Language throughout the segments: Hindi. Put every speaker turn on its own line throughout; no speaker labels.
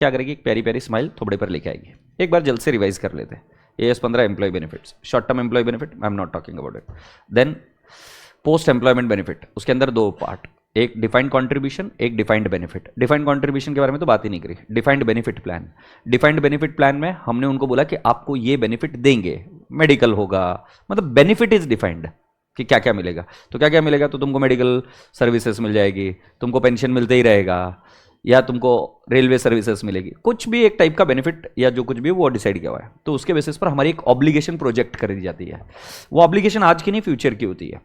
क्या करेगी, एक प्यारी प्यारी स्माइल थोबड़े पर लेके आएगी। एक बार जल्द से रिवाइज कर लेते हैं। AS15 employ benefits, short term employ benefit, I am not talking about it. Then post employment benefit, उसके अंदर दो पार्ट, एक डिफाइंड कॉन्ट्रीब्यूशन, एक डिफाइंड बेनिफिट। डिफाइंड कॉन्ट्रीब्यूशन के बारे में तो बात ही नहीं करी। Defined benefit plan, defined benefit plan में हमने उनको बोला कि आपको ये बेनिफिट देंगे, मेडिकल होगा, मतलब बेनिफिट इज डिफाइंड कि क्या क्या मिलेगा। तो क्या क्या मिलेगा, तो तुमको मेडिकल सर्विसेज मिल जाएगी, तुमको पेंशन मिलते ही रहेगा, या तुमको रेलवे सर्विसेज मिलेगी, कुछ भी एक टाइप का बेनिफिट या जो कुछ भी वो डिसाइड किया हुआ है। तो उसके बेसिस पर हमारी एक ऑब्लिगेशन प्रोजेक्ट कर दी जाती है। वो ऑब्लिगेशन आज की नहीं, फ्यूचर की होती है,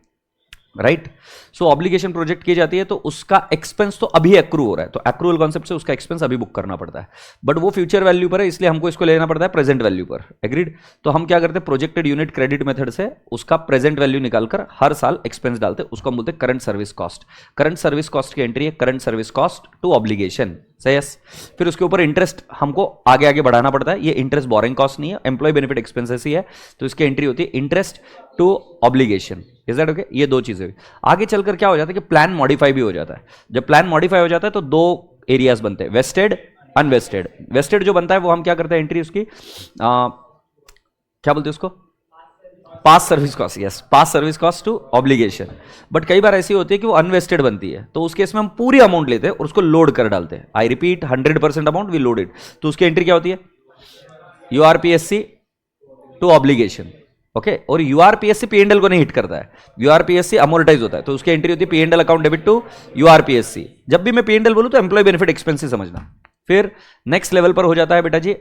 राइट। सो ऑब्लिगेशन प्रोजेक्ट की जाती है तो उसका एक्सपेंस तो अभी एक्रू हो रहा है, तो एक्रूअल कॉन्सेप्ट से उसका एक्सपेंस अभी बुक करना पड़ता है, बट वो फ्यूचर वैल्यू पर है, इसलिए हमको इसको लेना पड़ता है प्रेजेंट वैल्यू पर। एग्रीड। तो हम क्या करते हैं, प्रोजेक्टेड यूनिट क्रेडिट मेथड से उसका प्रेजेंट वैल्यू निकालकर हर साल एक्सपेंस डालते हैं, उसको हम बोलते हैं current service cost. Current service cost की एंट्री है current service cost to obligation, yes. फिर उसके ऊपर इंटरेस्ट हमको आगे आगे बढ़ाना पड़ता है, ये इंटरेस्ट बोरिंग कॉस्ट नहीं है, एम्प्लॉय बेनिफिट एक्सपेंसेस ही है, तो इसकी एंट्री होती है interest to obligation. Is that okay. ये दो चीजें। आगे चलकर क्या हो जाता है कि प्लान मॉडिफाई भी हो जाता है। जब प्लान मॉडिफाई हो जाता है तो दो एरियाज बनते हैं, वेस्टेड, अनवेस्टेड। वेस्टेड जो बनता है वो हम क्या करते हैं, एंट्री उसकी क्या बोलते हैं उसको, past service cost, yes, past service cost to obligation. But कई बार ऐसी होती है कि वो अनवेस्टेड बनती है, तो उस केस में हम पूरी अमाउंट लेते हैं और उसको लोड कर डालते हैं। I repeat, 100% amount we load it. तो उसकी एंट्री क्या होती है, यूआरपीएससी टू ऑब्लिगेशन, ओके। और यूआरपीएससी पीएनएल को नहीं हिट करता है, यूआरपीएससी अमोर्टाइज होता है, तो उसकी एंट्री होती है पीएनएल अकाउंट डेबिट टू यूआरपीएससी। जब भी मैं पीएनएल बोलूं तो एम्प्लॉय बेनिफिट एक्सपेंस ही समझना। फिर नेक्स्ट लेवल पर हो जाता है बेटा जी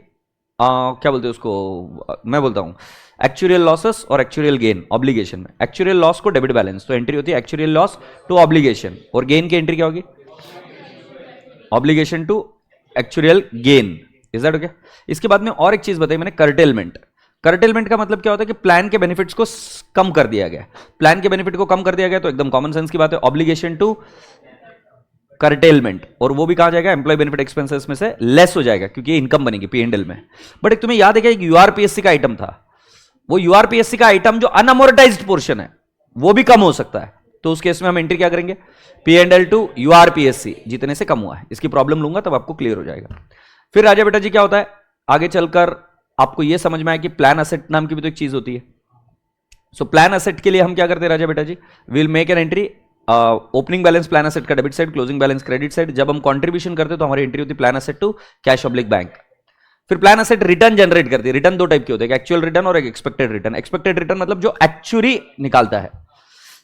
क्या बोलते हैं उसको, मैं बोलता हूं एक्चुअल लॉसेस और एक्चुअल गेन ऑब्लिगेशन में। एक्चुअल लॉस को डेबिट बैलेंस, तो एंट्री होती है एक्चुअल लॉस टू ऑब्लिगेशन, और गेन की एंट्री क्या होगी, obligation to actual gain. Is that okay. इसके बाद में और एक चीज बताई मैंने, कर्टेलमेंट। कर्टेलमेंट का मतलब क्या होता है कि प्लान के बेनिफिट्स को कम कर दिया गया। प्लान के बेनिफिट को कम कर दिया गया तो एकदम कॉमन सेंस की बात है, ऑब्लिगेशन टू कर्टेलमेंट, और वो भी कहां जाएगा, एम्प्लॉय बेनिफिट एक्सपेंसेस में से लेस हो जाएगा, क्योंकि ये इनकम बनेगी पीएनएल में। बट एक तुम्हें याद है क्या, एक यूआरपीएससी का आइटम था, वो यूआरपीएससी का आइटम जो अनअमोर्टाइज्ड पोर्शन है वो भी कम हो सकता है, तो उस केस में हम एंट्री क्या करेंगे, पीएनएल टू यूआरपीएससी, जितने से कम हुआ है। इसकी प्रॉब्लम लूंगा तब आपको क्लियर हो जाएगा। फिर राजा बेटा जी क्या होता है, आगे चलकर आपको यह समझ में आया कि प्लान असेट नाम की भी तो एक चीज होती है। सो प्लान असेट के लिए हम क्या करते हैं राजा बेटा जी, will make an entry, opening balance plan asset का debit side, closing balance credit side. जब हम कंट्रीब्यूशन करते हैं तो हमारी एंट्री होती है plan asset to cash oblique bank. फिर प्लान असेट रिटर्न जनरेट करती है। रिटर्न दो टाइप के होते हैं, एक्चुअल रिटर्न और एक एक्सपेक्टेड रिटर्न। एक्सपेक्टेड रिटर्न मतलब जो एक्चुअली निकालता है।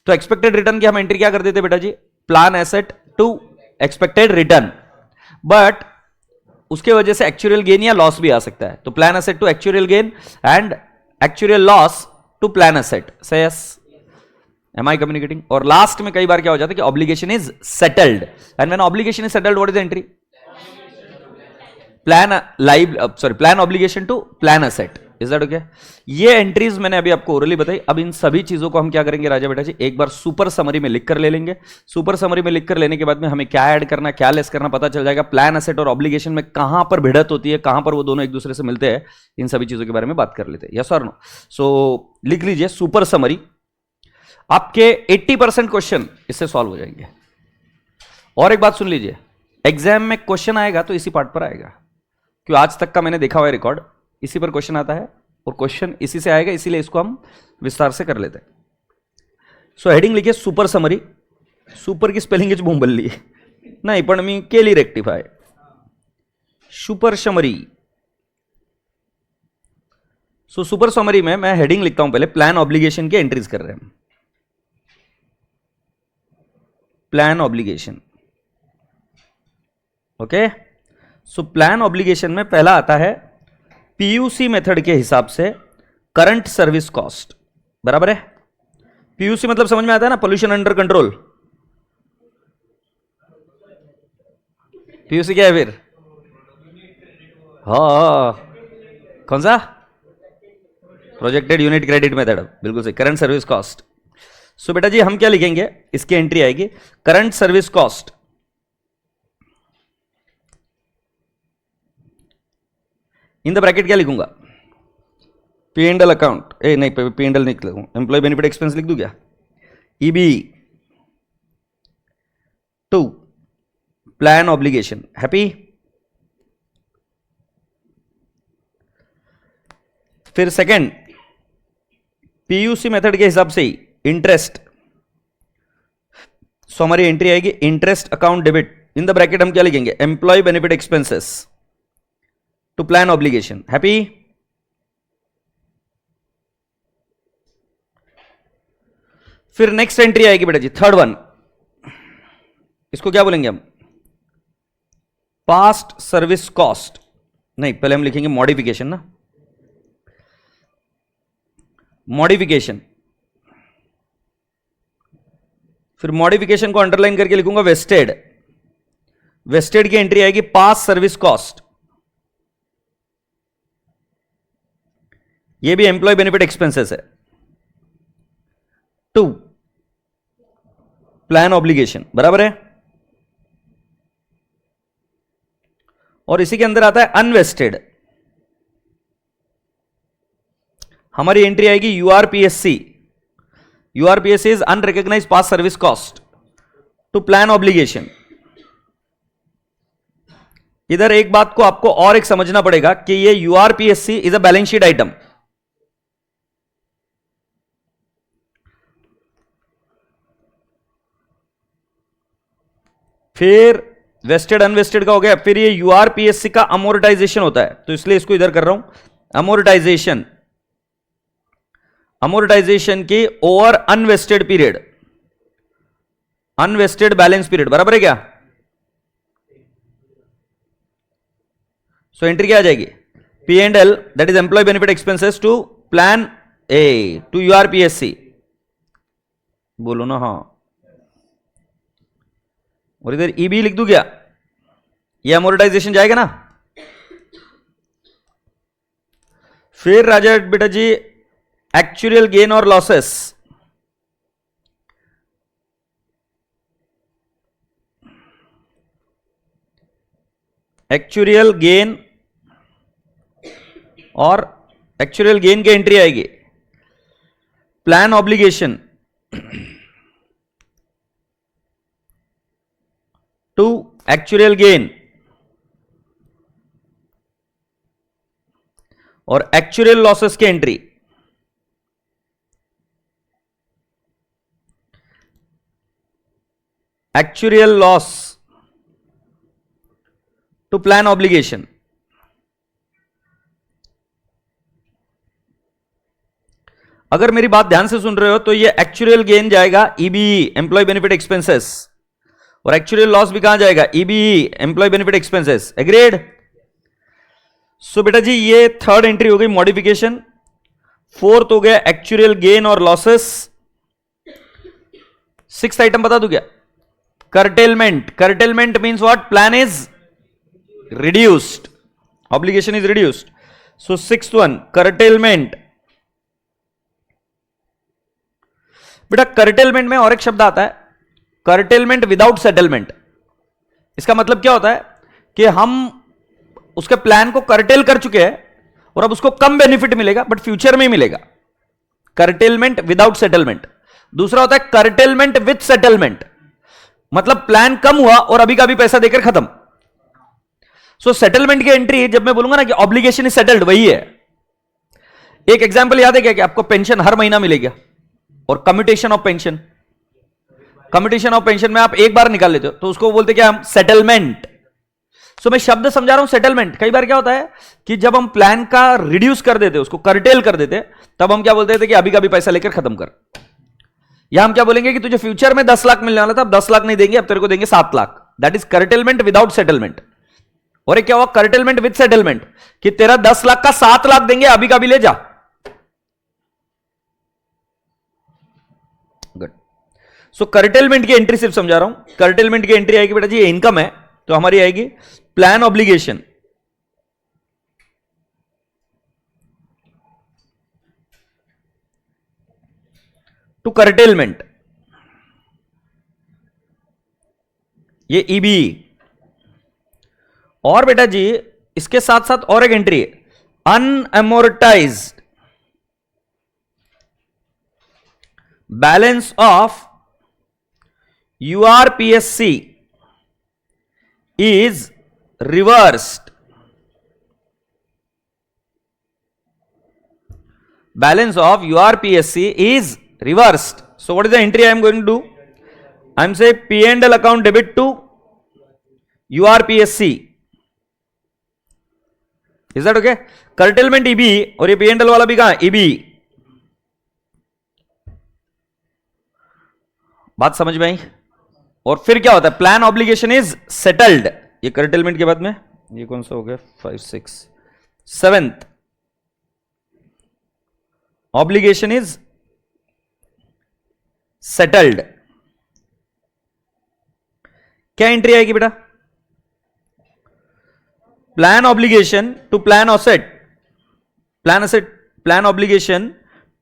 तो एक्सपेक्टेड रिटर्न की हम एंट्री क्या कर देते हैं बेटा जी, plan asset to expected return, but उसके वजह से एक्चुअल गेन या लॉस भी आ सकता है। तो plan asset to actual gain and actual loss to plan asset, say yes, am I communicating. और लास्ट में कई बार क्या हो जाता है कि obligation is settled, and when obligation is settled what is the entry, plan live, sorry, plan obligation to plan asset. Is that okay. ये एंट्रीज मैंने अभी आपको ओरली बताई। अब इन सभी चीजों को हम क्या करेंगे राजा बेटा जी, एक बार सुपर समरी में लिख कर ले लेंगे। सुपर समरी में लिख कर लेने के बाद में हमें क्या ऐड करना, क्या लेस करना पता चल जाएगा। प्लान एसेट और ऑब्लिगेशन में कहां पर भिड़त होती है, कहां पर वो दोनों एक दूसरे से मिलते हैं, इन सभी चीजों के बारे में बात कर लेते हैं। यस और नो। सो लिख लीजिए सुपर समरी। आपके 80% क्वेश्चन इससे सॉल्व हो जाएंगे। और एक बात सुन लीजिए, एग्जाम में क्वेश्चन आएगा तो इसी पार्ट पर आएगा, क्यों आज तक का मैंने देखा हुआ है रिकॉर्ड, इसी पर क्वेश्चन आता है और क्वेश्चन इसी से आएगा, इसीलिए इसको हम विस्तार से कर लेते हैं। सो हेडिंग लिखिए सुपर समरी। सुपर की स्पेलिंग बोंबल्ली नहीं, पण मी केली rectify, super summary. So super summary में मैं हेडिंग लिखता हूं, पहले प्लान ऑब्लिगेशन के एंट्रीज कर रहे हैं। Plan obligation, okay. So plan obligation में पहला आता है पीयूसी मेथड के हिसाब से करंट सर्विस कॉस्ट, बराबर है। पीयूसी मतलब समझ में आता है ना, पोल्यूशन अंडर कंट्रोल। पीयूसी क्या है फिर, हाँ, कौन सा, प्रोजेक्टेड यूनिट क्रेडिट मेथड, बिल्कुल सही, करंट सर्विस कॉस्ट। सो बेटा जी हम क्या लिखेंगे, इसकी एंट्री आएगी current service cost in the bracket क्या लिखूंगा, पी एंड एल अकाउंट, ए नहीं पी एंड एल नहीं लिखूंगा, एम्प्लॉय बेनिफिट एक्सपेंस लिख दूं क्या, EB to plan obligation, happy. फिर सेकंड, पीयूसी मेथड के हिसाब से ही इंटरेस्ट, सो हमारी एंट्री आएगी interest account debit, in the bracket हम क्या लिखेंगे, employ benefit expenses to plan obligation. Happy? फिर नेक्स्ट एंट्री आएगी बेटा जी थर्ड वन, इसको क्या बोलेंगे हम, पास्ट सर्विस कॉस्ट, नहीं पहले हम लिखेंगे मॉडिफिकेशन ना, मॉडिफिकेशन। फिर मॉडिफिकेशन को अंडरलाइन करके लिखूंगा वेस्टेड, वेस्टेड की एंट्री आएगी पास्ट सर्विस कॉस्ट, ये भी एम्प्लॉय बेनिफिट एक्सपेंसेस है, टू प्लान ऑब्लिगेशन, बराबर है। और इसी के अंदर आता है अनवेस्टेड, हमारी एंट्री आएगी URPSC, URPSC is unrecognised past service cost to plan obligation. इधर एक बात को आपको और एक समझना पड़ेगा कि ये URPSC is a balance sheet item, फिर वेस्टेड अनवेस्टेड का हो गया, फिर ये यूआरपीएससी का अमोर्टाइजेशन होता है, तो इसलिए इसको इधर कर रहा हूं अमोर्टाइजेशन, अमोर्टाइजेशन की over unvested period, unvested balance period, बराबर है क्या। सो एंट्री क्या आ जाएगी, P and L, that is employ benefit expenses to plan a to URPSC, बोलो ना हाँ, और इधर ईबी लिख दूं क्या, ये अमोर्टाइजेशन जाएगा ना। फिर राजा बेटा जी एक्चुअल गेन और लॉसेस, एक्चुअल गेन और एक्चुअल गेन की एंट्री आएगी plan obligation to actual gain और एक्चुअल लॉसेस की entry, actual loss to plan obligation. अगर मेरी बात ध्यान से सुन रहे हो तो ये एक्चुअल गेन जाएगा ईबीई एम्प्लॉय बेनिफिट एक्सपेंसेस, और एक्चुअल लॉस भी कहां जाएगा, ईबीई एम्प्लॉय बेनिफिट एक्सपेंसेस, एग्रीड। सो बेटा जी ये थर्ड एंट्री हो गई मॉडिफिकेशन, फोर्थ हो गया एक्चुअल गेन और लॉसेस, सिक्स्थ आइटम बता दूं क्या, curtailment, curtailment means what, plan is reduced, obligation is reduced, so sixth one curtailment। बेटा curtailment में और एक शब्द आता है curtailment without settlement, इसका मतलब क्या होता है कि हम उसके प्लान को curtail कर चुके हैं और अब उसको कम बेनिफिट मिलेगा बट फ्यूचर में मिलेगा, curtailment without settlement। दूसरा होता है curtailment with settlement, मतलब प्लान कम हुआ और अभी का भी पैसा देकर खत्म। सो सेटलमेंट की एंट्री जब मैं बोलूंगा ना कि ऑब्लिगेशन इज सेटल्ड, वही है। एक एग्जांपल याद है क्या कि आपको पेंशन हर महीना मिलेगा, और commutation of pension, commutation of pension में आप एक बार निकाल लेते हो तो उसको बोलते क्या हम, सेटलमेंट। सो मैं शब्द समझा रहा हूं सेटलमेंट। कई बार क्या होता है कि जब हम प्लान का रिड्यूस कर देते, उसको कर्टेल कर देते, तब हम क्या बोलते थे कि अभी का भी पैसा लेकर खत्म कर। या हम क्या बोलेंगे कि तुझे फ्यूचर में 10 लाख मिलने वाला था, अब 10 लाख नहीं देंगे, अब तेरे को देंगे 7 lakh. That is curtailment without settlement. और एक क्या हुआ, कर्टेलमेंट विद सेटलमेंट, कि तेरा 10 लाख का 7 लाख देंगे, अभी का भी ले जा। गुड। सो कर्टेलमेंट की एंट्री सिर्फ समझा रहा हूं। कर्टेलमेंट की एंट्री आएगी बेटा जी, इनकम है तो हमारी आएगी प्लान ऑब्लिगेशन, टू कर्टेलमेंट, ये ईबी। और बेटा जी इसके साथ साथ और एक एंट्री है, unamortised balance of URPSC is reversed balance of URPSC is reversed. So what is the entry I am going to do? I am say P&L account debit to URPSC. Is that okay? Curtailment EB और ये P&L वाला भी कहां EB. बात समझ में आई? और फिर क्या होता है? Plan obligation is settled. ये कर्टेलमेंट के बाद में ये कौन सा हो गया? 5 6 7th ऑब्लिगेशन इज सेटल्ड. क्या एंट्री आएगी बेटा? Plan obligation to plan asset, plan asset, plan obligation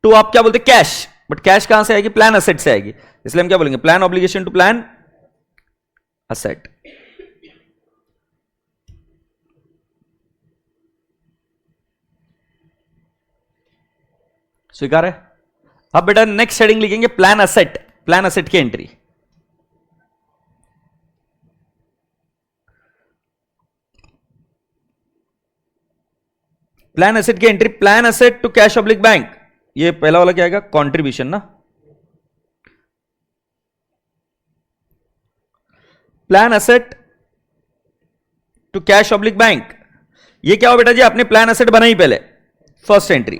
to आप क्या बोलते? कैश. बट कैश कहां से आएगी? प्लान असेट से आएगी. इसलिए हम क्या बोलेंगे? Plan obligation to plan asset. स्वीकार है? अब बेटा नेक्स्ट हेडिंग लिखेंगे प्लान असेट. प्लान असेट की एंट्री. प्लान असेट की entry. Plan asset to cash oblique bank. ये पहला वाला क्या आएगा? कंट्रीब्यूशन ना. Plan asset to cash oblique bank. ये क्या हो बेटा जी? आपने प्लान असेट बनाई पहले, फर्स्ट एंट्री.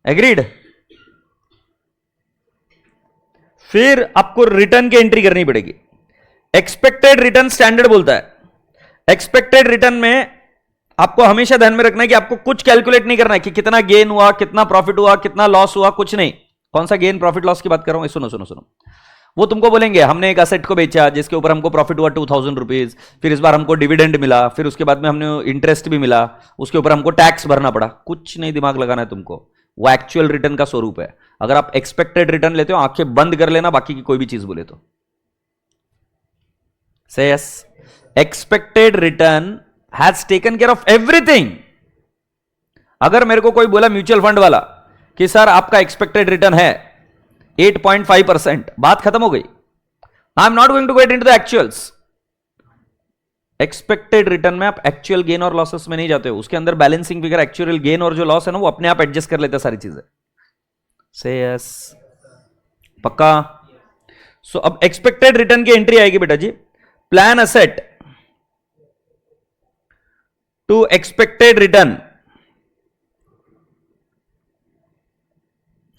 एग्रीड? फिर आपको रिटर्न की एंट्री करनी पड़ेगी. एक्सपेक्टेड रिटर्न स्टैंडर्ड बोलता है. एक्सपेक्टेड रिटर्न में आपको हमेशा ध्यान में रखना है कि आपको कुछ कैलकुलेट नहीं करना है कि कितना गेन हुआ, कितना प्रॉफिट हुआ, कितना लॉस हुआ, कुछ नहीं. कौन सा गेन प्रॉफिट लॉस की बात कर रहा हूं? सुनो सुनो सुनो. वो तुमको बोलेंगे हमने एक असेट को बेचा जिसके ऊपर हमको प्रॉफिट हुआ 2000 रुपीज, फिर इस बार हमको डिविडेंड मिला, फिर उसके बाद में हमने इंटरेस्ट भी मिला, उसके ऊपर हमको टैक्स भरना पड़ा. कुछ नहीं दिमाग लगाना है तुमको. वो एक्चुअल रिटर्न का स्वरूप है. अगर आप एक्सपेक्टेड रिटर्न लेते हो आंखें बंद कर लेना, बाकी की कोई भी चीज बोले तो. से yes, expected return has taken care of everything. अगर मेरे को कोई बोला म्यूचुअल फंड वाला कि सर आपका एक्सपेक्टेड रिटर्न है 8.5%, बात खत्म हो गई. I am not going to get into the actuals. Expected return में आप एक्चुअल गेन और लॉसेस में नहीं जाते हो. उसके अंदर बैलेंसिंग फिगर एक्चुअल गेन और जो लॉस है ना वो अपने आप एडजस्ट कर लेते हैं सारी चीजें. से यस, पक्का? सो अब एक्सपेक्टेड रिटर्न की एंट्री आएगी बेटा जी. Plan asset to expected return.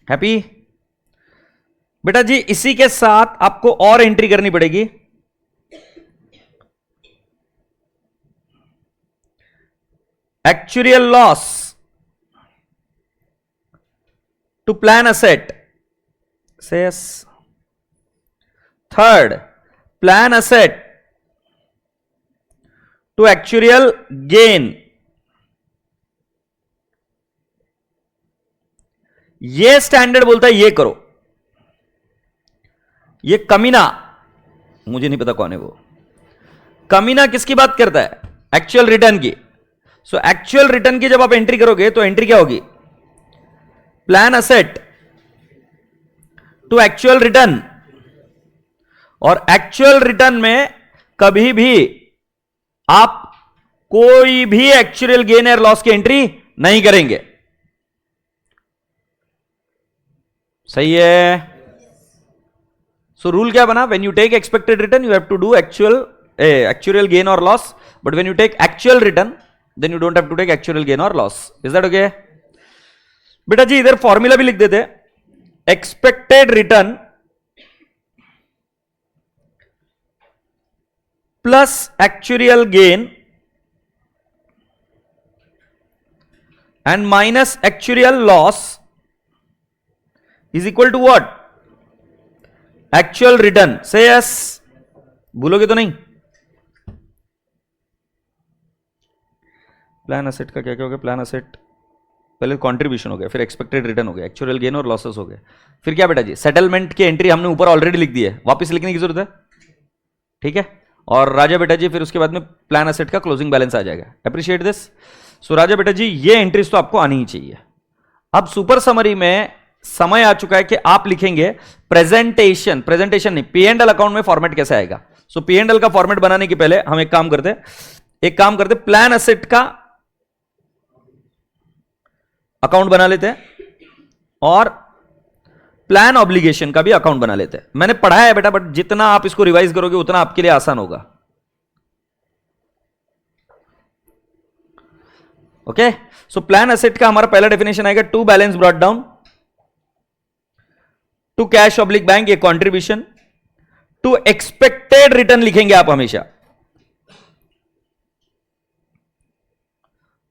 Happy? बेटा जी इसी के साथ आपको और एंट्री करनी पड़ेगी. Actual loss to plan asset. Says. Third, plan asset to actual gain. ये स्टैंडर्ड बोलता है ये करो. ये कमीना, मुझे नहीं पता कौन है वो. कमीना किसकी बात करता है? एक्चुअल रिटर्न की. सो एक्चुअल रिटर्न की जब आप एंट्री करोगे तो एंट्री क्या होगी? Plan asset to actual return. और एक्चुअल रिटर्न में कभी भी आप कोई भी एक्चुअल गेन और लॉस की एंट्री नहीं करेंगे. सही है? सो रूल क्या बना? When you take expected return you have to do actual gain और loss, but when you take actual return then you don't have to take actual gain और लॉस. Is that okay? बेटा जी इधर फॉर्मूला भी लिख देते. Expected return plus actual gain and minus actual loss is equal to what? Actual return. Say yes, भूलोगे तो नहीं? प्लान असेट का क्या क्या हो गया? प्लान असेट पहले कंट्रीब्यूशन हो गया, फिर एक्सपेक्टेड रिटर्न हो गया, एक्चुअल गेन और लॉसेस हो गए. फिर क्या बेटा जी? सेटलमेंट की एंट्री हमने ऊपर ऑलरेडी लिख दी है, वापस लिखने की जरूरत है. ठीक है? और राजा बेटा जी फिर उसके बाद में प्लान असेट का क्लोजिंग बैलेंस आ जाएगा. Appreciate this. सो राजा बेटा जी ये एंट्रीज तो आपको आनी ही चाहिए. अब सुपर समरी में समय आ चुका है कि आप लिखेंगे प्रेजेंटेशन. प्रेजेंटेशन नहीं, P&L अकाउंट में फॉर्मेट कैसे आएगा. सो P&L का फॉर्मेट बनाने के पहले हम एक काम करते, प्लान असेट का अकाउंट बना लेते हैं और प्लान ऑब्लिगेशन का भी अकाउंट बना लेते हैं. मैंने पढ़ाया है बेटा, बट जितना आप इसको रिवाइज करोगे उतना आपके लिए आसान होगा. ओके, सो प्लान एसेट का हमारा पहला डेफिनेशन आएगा to balance brought down, to cash oblique bank, ये कॉन्ट्रीब्यूशन, टू एक्सपेक्टेड रिटर्न लिखेंगे आप हमेशा,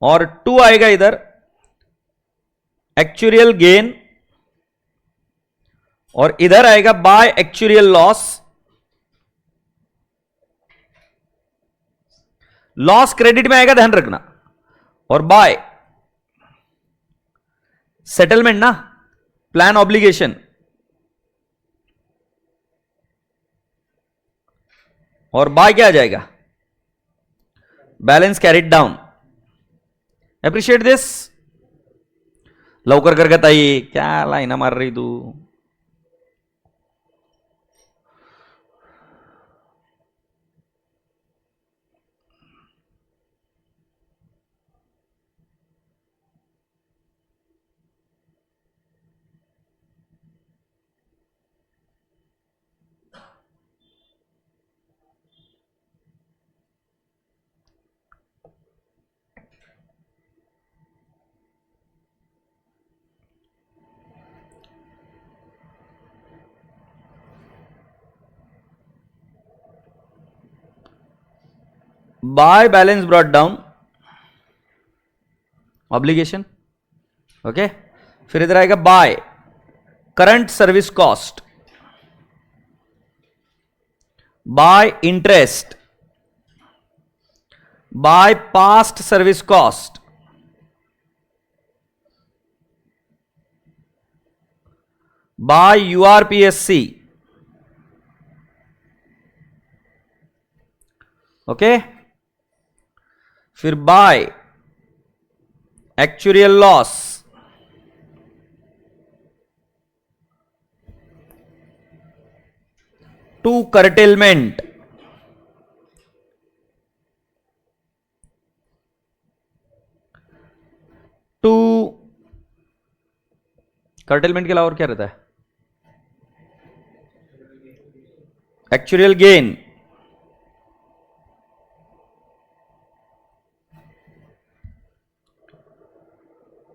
और टू आएगा इधर एक्चुरियल गेन, और इधर आएगा by actuarial loss. Loss credit में आएगा, ध्यान रखना, और बाय सेटलमेंट ना, प्लान ऑब्लिगेशन, और बाय क्या आ जाएगा, balance carried down. Appreciate this. लवकर करके ताई, क्या लाइना मार रही तू. By balance brought down obligation. Okay, फिर इधर आएगा by current service cost, by interest, by past service cost, by URPSC. Okay, फिर by actuarial loss, to curtailment, to curtailment के अलावा और क्या रहता है, एक्चुरियल गेन,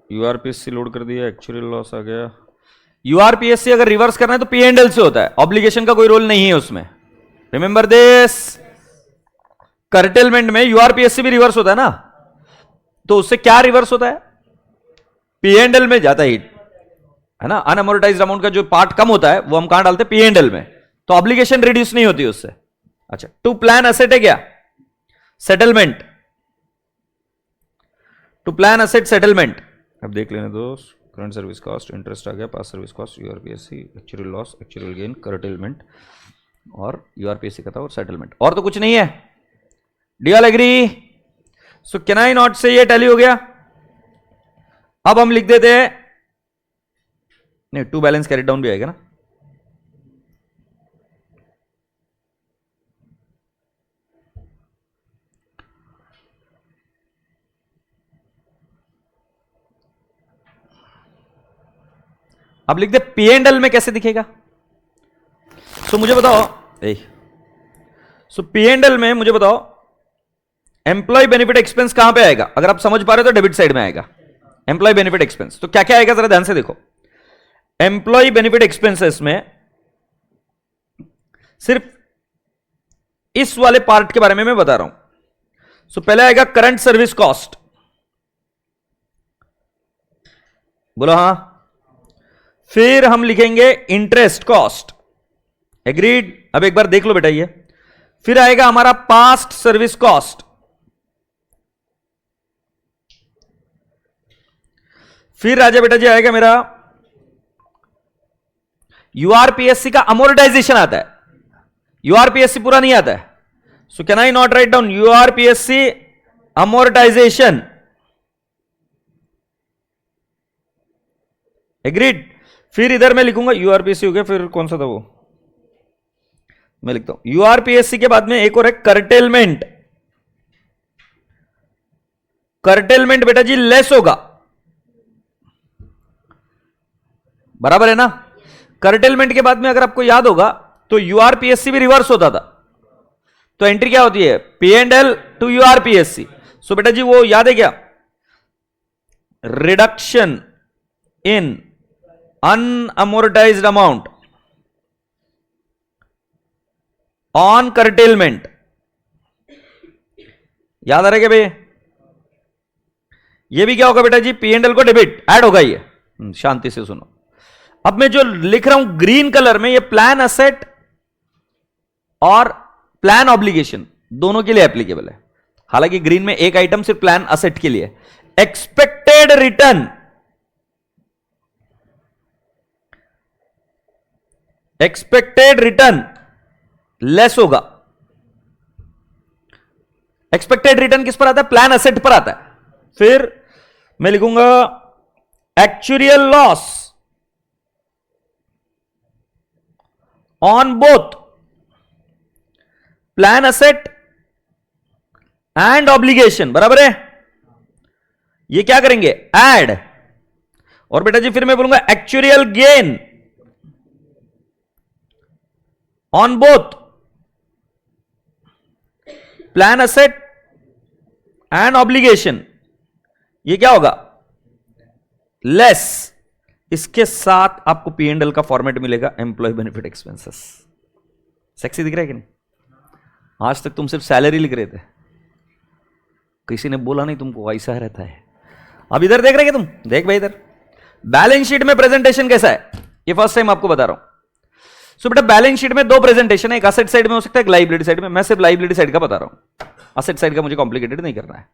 यूआरपीएससी लोड कर दिया, एक्चुअल लॉस आ गया. यूआरपीएससी अगर रिवर्स करना है तो पी एंड एल से होता है, ऑब्लिगेशन का कोई रोल नहीं है उसमें. Remember this. कर्टेलमेंट में यूआरपीएससी भी रिवर्स होता है ना, तो उससे क्या रिवर्स होता है, पी एंड एल में जाता है ना. अनअमोर्टाइज्ड अमाउंट का जो पार्ट कम होता है वो हम कहां डालते हैं, पी एंड एल में, तो ऑब्लिगेशन रिड्यूस नहीं होती उससे. अच्छा, टू प्लान एसेट है क्या, settlement, to plan asset settlement. अब देख लेने दो. करंट सर्विस कॉस्ट, इंटरेस्ट आ गया, past service cost, URPSC, actual loss, actual gain, curtailment, और यूआरपीएससी का था, और सेटलमेंट, और तो कुछ नहीं है. D all agree. So can I not say ये टैली हो गया. अब हम लिख देते हैं, नहीं, टू बैलेंस कैरी डाउन भी आएगा ना. अब लिख दे पी एंड एल में कैसे दिखेगा. सो मुझे बताओ, सो पी एंड एल में मुझे बताओ एम्प्लॉय बेनिफिट एक्सपेंस कहां पे आएगा. अगर आप समझ पा रहे हो तो डेबिट साइड में आएगा एम्प्लॉय बेनिफिट एक्सपेंस. तो क्या क्या आएगा जरा ध्यान से देखो. एम्प्लॉय बेनिफिट एक्सपेंसेस में सिर्फ इस वाले पार्ट के बारे में मैं बता रहा हूं. सो पहले आएगा करंट सर्विस कॉस्ट. बोलो हां. फिर हम लिखेंगे इंटरेस्ट कॉस्ट. एग्रीड. अब एक बार देख लो बेटा ये. फिर आएगा हमारा पास्ट सर्विस कॉस्ट. फिर राजा बेटा जी आएगा मेरा यूआरपीएससी का अमोर्टाइजेशन आता है. यूआरपीएससी पूरा नहीं आता है. So can I not write down URPSC amortisation. Agreed. फिर इधर मैं लिखूंगा यूआरपीएससी हो गया. फिर कौन सा था वो, मैं लिखता हूं यूआरपीएससी के बाद में एक और है कर्टेलमेंट. कर्टेलमेंट बेटा जी लेस होगा. बराबर है ना। कर्टेलमेंट के बाद में अगर आपको याद होगा तो यूआरपीएससी भी रिवर्स होता था, तो एंट्री क्या होती है, P and L to URPSC. So बेटा जी वो याद है क्या, reduction in unamortised amount on curtailment, याद आ रहा है क्या भैया, ये भी क्या होगा बेटा जी, पी एंड एल को डेबिट ऐड होगा ये। शांति से सुनो, अब मैं जो लिख रहा हूं ग्रीन कलर में, ये प्लान असेट और प्लान ऑब्लिगेशन दोनों के लिए एप्लीकेबल है। हालांकि ग्रीन में एक आइटम सिर्फ प्लान असेट के लिए, expected return, expected return less होगा। एक्सपेक्टेड रिटर्न किस पर आता है, प्लान असेट पर आता है। फिर मैं लिखूंगा actuarial loss on both plan asset and obligation, बराबर है। ये क्या करेंगे, ऐड। और बेटा जी फिर मैं बोलूंगा actuarial gain on both plan asset and obligation, ये क्या होगा, लेस। इसके साथ आपको पी एंड एल का फॉर्मेट मिलेगा, एम्प्लॉय बेनिफिट एक्सपेंसेस। सेक्सी दिख रहा है कि नहीं, आज तक तुम सिर्फ सैलरी लिख रहे थे, किसी ने बोला नहीं तुमको ऐसा रहता है। अब इधर देख रहे हैं तुम, देख भाई इधर बैलेंस शीट में प्रेजेंटेशन कैसा है, ये फर्स्ट टाइम आपको बता रहा हूं। सो बेटा बैलेंस शीट में दो प्रेजेंटेशन है, एक असेट साइड में हो सकता है, एक लाइबिलिटी साइड में। मैं सिर्फ लाइबिलिटी साइड का बता रहा हूं, असेट साइड का मुझे कॉम्प्लिकेटेड नहीं करना है।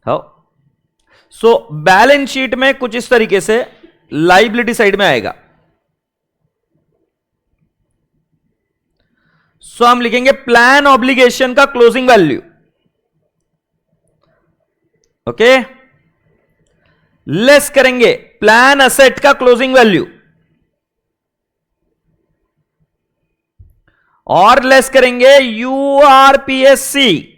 हाँ, सो बैलेंस शीट में कुछ इस तरीके से लाइबिलिटी साइड में आएगा। सो हम लिखेंगे प्लान ऑब्लिगेशन का क्लोजिंग वैल्यू, ओके, लेस करेंगे प्लान असेट का क्लोजिंग वैल्यू, और लेस करेंगे यूआरपीएससी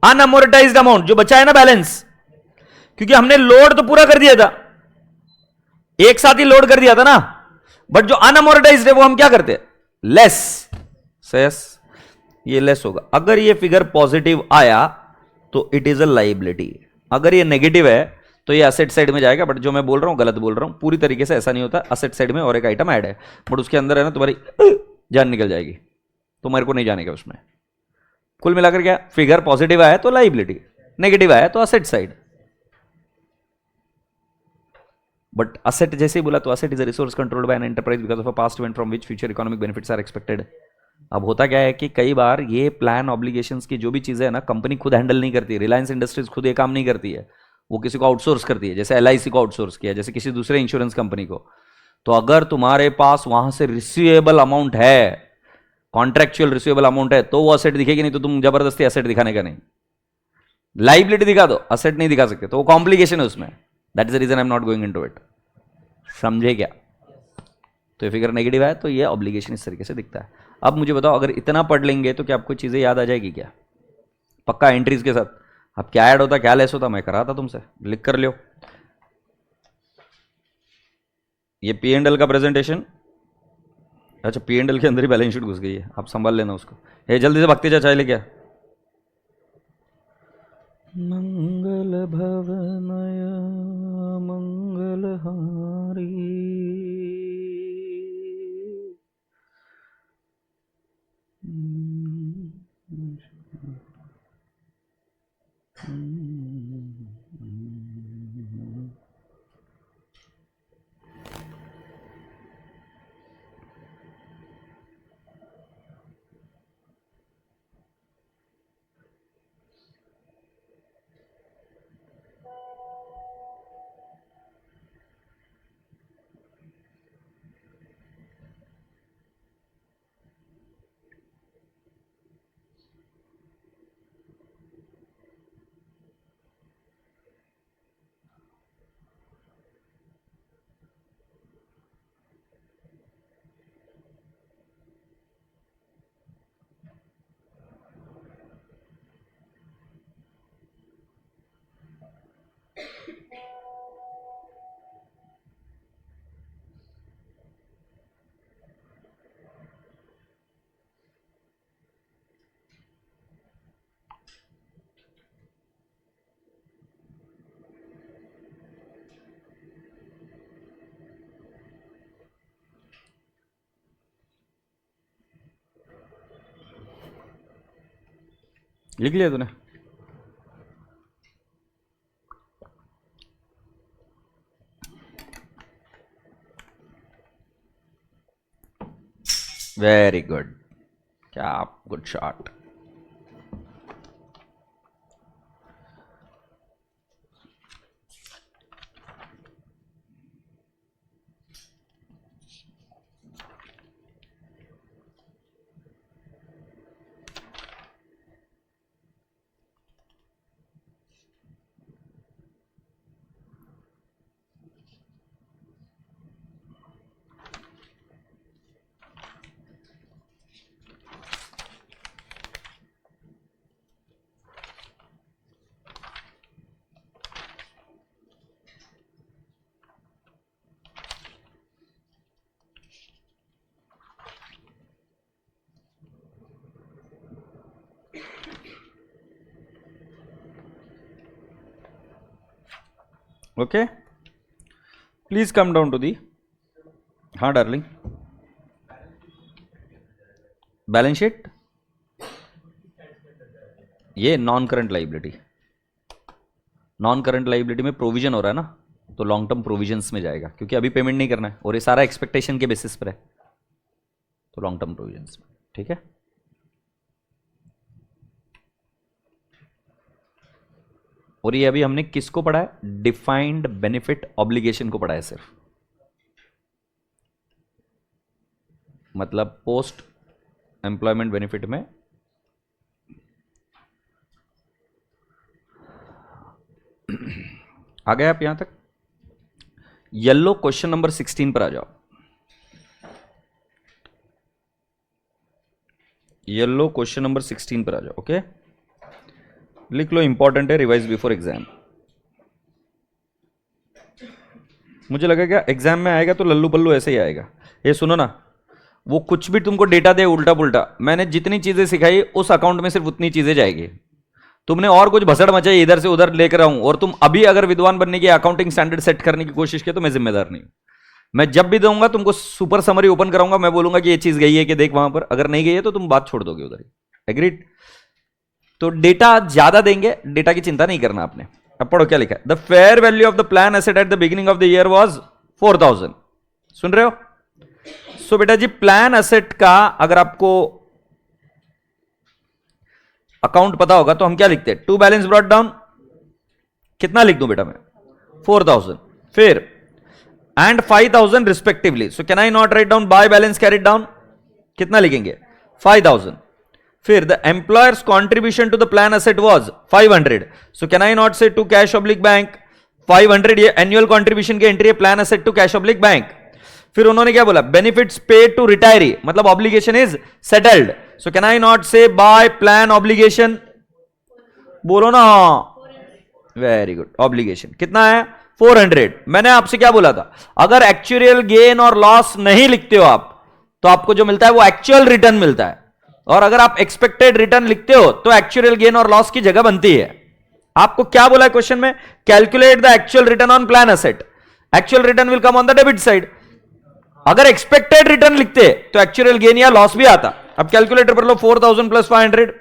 अनअमोर्टाइज्ड अमाउंट, जो बचा है ना बैलेंस, क्योंकि हमने लोड तो पूरा कर दिया था, एक साथ ही लोड कर दिया था ना, बट जो अनअमोर्टाइज्ड है वो हम क्या करते हैं, लेस। सेस ये लेस होगा। अगर ये फिगर पॉजिटिव आया तो इट इज अ लाइबिलिटी, अगर ये नेगेटिव है तो ये असेट साइड में जाएगा। बट जो मैं बोल रहा हूं गलत बोल रहा हूं, पूरी तरीके से ऐसा नहीं होता। असेट साइड में और एक आइटम ऐड है, बट उसके अंदर है ना तुम्हारी जान निकल जाएगी, तो मेरे को नहीं जाने का उसमें। कुल मिलाकर क्या, फिगर पॉजिटिव आया तो लाइबिलिटी, नेगेटिव आया तो असेट साइड। बट असेट जैसे ही बोला तो asset is a resource controlled by an enterprise because of a past event from which future economic benefits are expected. अब होता क्या है कि कई बार ये प्लान ऑब्लिगेशंस की जो भी चीजें है ना, कंपनी खुद हैंडल नहीं करती है। रिलायंस इंडस्ट्रीज खुद ये काम नहीं करती है, वो किसी को आउटसोर्स करती है, जैसे एलआईसी को आउटसोर्स किया, जैसे किसी दूसरे इंश्योरेंस कंपनी को। तो अगर तुम्हारे पास वहां से रिसीवेबल अमाउंट है, कॉन्ट्रेक्चुअल रिसीवेबल अमाउंट है, तो वो असेट दिखेगी, नहीं तो तुम जबरदस्ती असेट दिखाने का नहीं, लाइबिलिटी दिखा दो, असेट नहीं दिखा सकते, तो वो कॉम्प्लिकेशन है उसमें। That is the reason I am not going into it. समझे क्या। तो ये फिगर नेगेटिव है तो ये ऑब्लिगेशन इस तरीके से दिखता है। अब मुझे बताओ, अगर इतना पढ़ लेंगे तो क्या आपको चीजें याद आ जाएगी क्या, पक्का एंट्रीज के साथ। अब क्या ऐड होता क्या लेस होता मैं कराता तुमसे, लिख कर लियो। ये पी एंड एल का प्रेजेंटेशन, अच्छा पी एंड एल के अंदर ही बैलेंस शीट घुस गई है, आप संभाल लेना उसको। ये जल्दी से भक्ति चाय लेके आ। मंगल भवनय मंगलहारी लिख लिया तूने? वेरी गुड, क्या good shot. Okay, please come down to the. हाँ डार्लिंग, बैलेंस शीट, ये non current liability. Non current liability में प्रोविजन हो रहा है ना, तो लॉन्ग टर्म प्रोविजंस में जाएगा, क्योंकि अभी पेमेंट नहीं करना है और ये सारा एक्सपेक्टेशन के बेसिस पर है, तो लॉन्ग टर्म प्रोविजंस में। ठीक है, और ये अभी हमने किसको पढ़ा है? डिफाइंड बेनिफिट ऑब्लिगेशन को पढ़ा है सिर्फ, मतलब पोस्ट एम्प्लॉयमेंट बेनिफिट में आ गए आप यहां तक? येलो क्वेश्चन नंबर 16 पर आ जाओ। येलो क्वेश्चन नंबर 16 पर आ जाओ। ओके, लिख लो, इंपॉर्टेंट है, रिवाइज बिफोर एग्जाम। मुझे लगेगा एग्जाम में आएगा तो लल्लू पल्लू ऐसे ही आएगा। ये सुनो ना, वो कुछ भी तुमको डेटा दे उल्टा पुल्टा, मैंने जितनी चीजें सिखाई उस अकाउंट में सिर्फ उतनी चीजें जाएगी। तुमने और कुछ भसड़ मचाई इधर से उधर लेकर आऊं, और तुम अभी अगर विद्वान बनने की अकाउंटिंग स्टैंडर्ड सेट करने की कोशिश की तो मैं जिम्मेदार नहीं हूं। मैं जब भी दूंगा तुमको सुपर समरी ओपन कराऊंगा, मैं बोलूंगा कि ये चीज गई है कि देख वहां पर, अगर नहीं गई है तो तुम बात छोड़ दोगे उधर ही। एग्रीड? तो डेटा ज्यादा देंगे, डेटा की चिंता नहीं करना आपने। अब पढ़ो क्या लिखा है। The fair value of the plan asset at the beginning of the year was 4000। सुन रहे हो? सो बेटा जी, प्लान एसेट का अगर आपको अकाउंट पता होगा तो हम क्या लिखते हैं? टू बैलेंस ब्रॉट डाउन, कितना लिख दूं बेटा मैं? 4000। फिर and 5000 respectively. So can I not write down by balance carried down? कितना लिखेंगे? 5000। फिर the employer's contribution to the plan asset was 500। So can I not say to cash oblique bank? 500 ये एनुअल कॉन्ट्रीब्यूशन की एंट्री है, plan asset to cash oblique bank. फिर उन्होंने क्या बोला? बेनिफिट्स पेड टू रिटायरी, मतलब obligation is settled. So can I not say bye plan obligation? बोलो ना। वेरी गुड, ऑब्लिगेशन कितना है? 400। मैंने आपसे क्या बोला था? अगर एक्चुअल गेन और लॉस नहीं लिखते हो आप, तो आपको जो मिलता है वो एक्चुअल रिटर्न मिलता है, और अगर आप एक्सपेक्टेड रिटर्न लिखते हो तो एक्चुअल गेन और लॉस की जगह बनती है। आपको क्या बोला है क्वेश्चन में? Calculate the actual return on plan asset. Actual return will come on the debit side. अगर एक्सपेक्टेड रिटर्न लिखते तो एक्चुअल गेन या लॉस भी आता। अब कैलकुलेटर पर लो, 4000 plus 500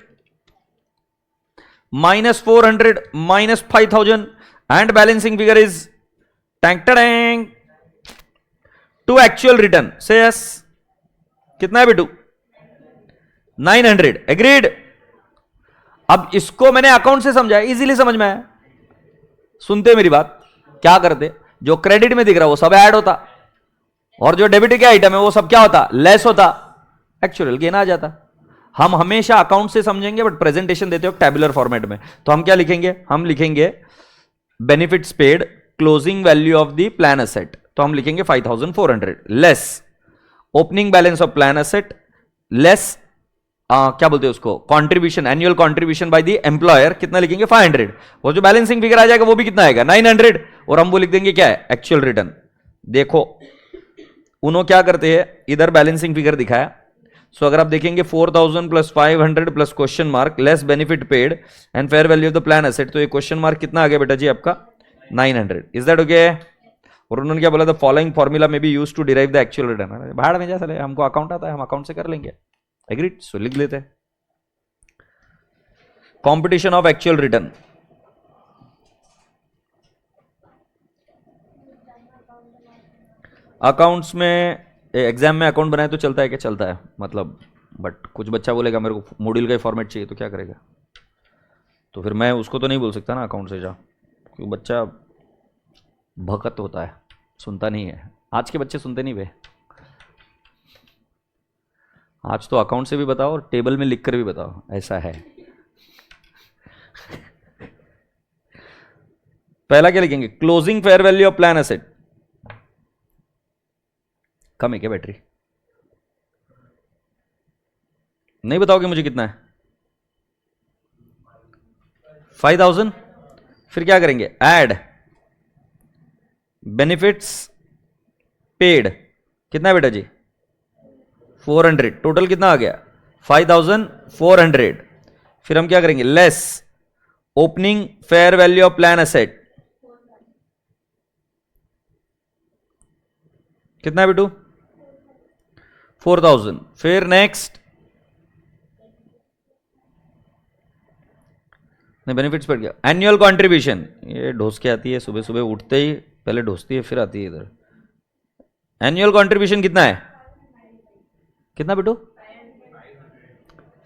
minus 400 minus 5000 and balancing figure is टैंक to actual return say yes. कितना है बेटू? 900। एग्रीड? अब इसको मैंने अकाउंट से समझाया, इजीली समझ में आया। सुनते मेरी बात, क्या करते? जो क्रेडिट में दिख रहा है वो सब ऐड होता, और जो डेबिट के आइटम है वो सब क्या होता? लेस होता, एक्चुअल गेन आ जाता। हम हमेशा अकाउंट से समझेंगे, बट प्रेजेंटेशन देते हो टैबुलर फॉर्मेट में, तो हम क्या लिखेंगे? हम लिखेंगे benefits paid closing value of the plan asset, तो हम लिखेंगे 5400 less opening balance of plan asset less क्या बोलते हैं उसको? Contribution, annual contribution by the employer. कितना लिखेंगे? 500। वो जो बैलेंसिंग फिगर आ जाएगा वो भी कितना आएगा? 900। और हम वो लिख देंगे क्या है? Actual return. देखो उन्होंने क्या करते हैं, इधर बैलेंसिंग फिगर दिखाया। सो अगर आप देखेंगे 4000 plus 500 plus question mark less benefit paid and fair value of the plan asset, तो ये क्वेश्चन मार्क कितना आ गया बेटा जी आपका? 900। Is that okay? और उन्होंने क्या बोला? The following formula may be used to derive the actual return. भाड़ में जा साले, हमको अकाउंट आता है, हम अकाउंट से कर लेंगे। एग्रीड? सो लिख लेते हैं। Competition of actual return, accounts में एग्जाम में अकाउंट बनाए तो चलता है क्या? चलता है मतलब, बट कुछ बच्चा बोलेगा मेरे को मॉड्यूल का ही फॉर्मेट चाहिए, तो क्या करेगा? तो फिर मैं उसको तो नहीं बोल सकता ना अकाउंट से जा, क्योंकि बच्चा भकत होता है, सुनता नहीं है। आज के बच्चे सुनते नहीं वे। आज तो अकाउंट से भी बताओ और टेबल में लिख कर भी बताओ, ऐसा है। पहला क्या लिखेंगे? Closing fair value of plan asset. कम है क्या बैटरी? नहीं बताओगे मुझे कितना है? 5000। फिर क्या करेंगे? ऐड बेनिफिट्स पेड, कितना है बेटा जी? 400। टोटल कितना आ गया? 5400। फिर हम क्या करेंगे? Less opening fair value of plan asset, कितना है बेटू? 4000। फिर नेक्स्ट, नहीं बेनिफिट्स पड़ गया। एनुअल कंट्रीब्यूशन, ये ढोस के आती है सुबह सुबह उठते ही, पहले ढोसती है फिर आती है इधर। एनुअल कंट्रीब्यूशन कितना है? कितना बेटू?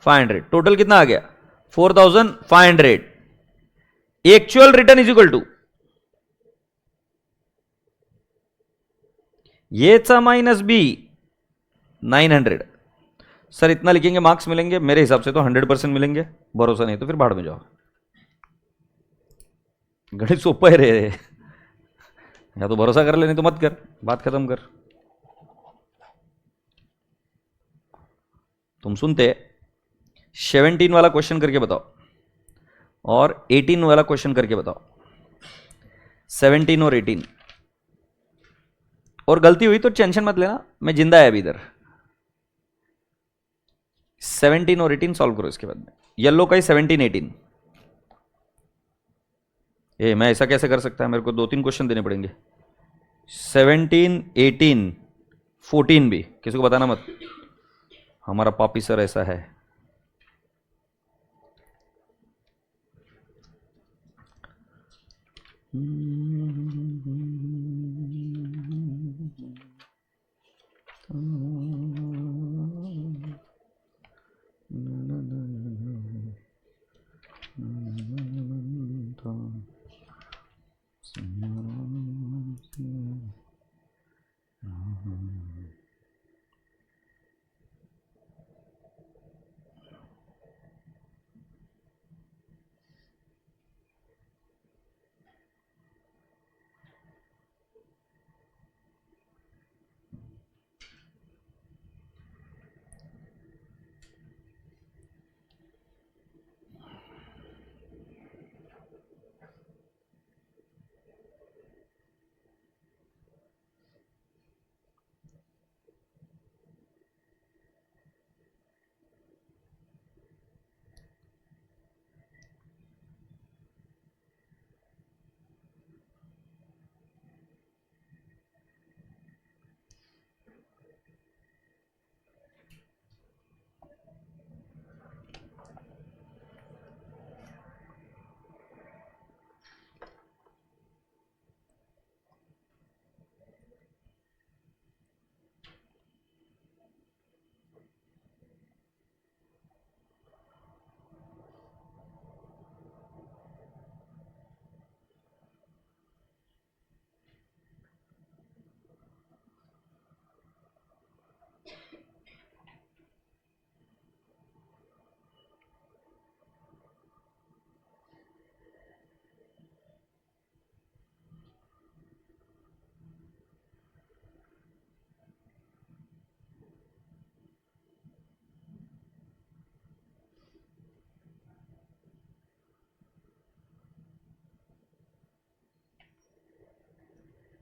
500। टोटल कितना आ गया? 4500। Actual return is equal to ये माइनस बी 900। सर इतना लिखेंगे मार्क्स मिलेंगे? मेरे हिसाब से तो 100% मिलेंगे, भरोसा नहीं तो फिर भाड़ में जाओ। गणित सोपा है रे, या तो भरोसा कर ले नहीं तो मत कर, बात खत्म कर। तुम सुनते 17 वाला क्वेश्चन करके बताओ और 18 वाला क्वेश्चन करके बताओ। 17 और 18, और गलती हुई तो टेंशन मत लेना, मैं जिंदा है अभी इधर। 17 और 18 सॉल्व करो, इसके बाद में येलो का ही 17 18। मैं ऐसा कैसे कर सकता है? मेरे को 2-3 क्वेश्चन देने पड़ेंगे। 17 18 14 भी किसी को बताना मत, हमारा पापी सर ऐसा है।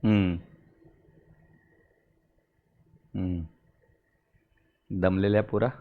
हम्म दम ले लिया पूरा।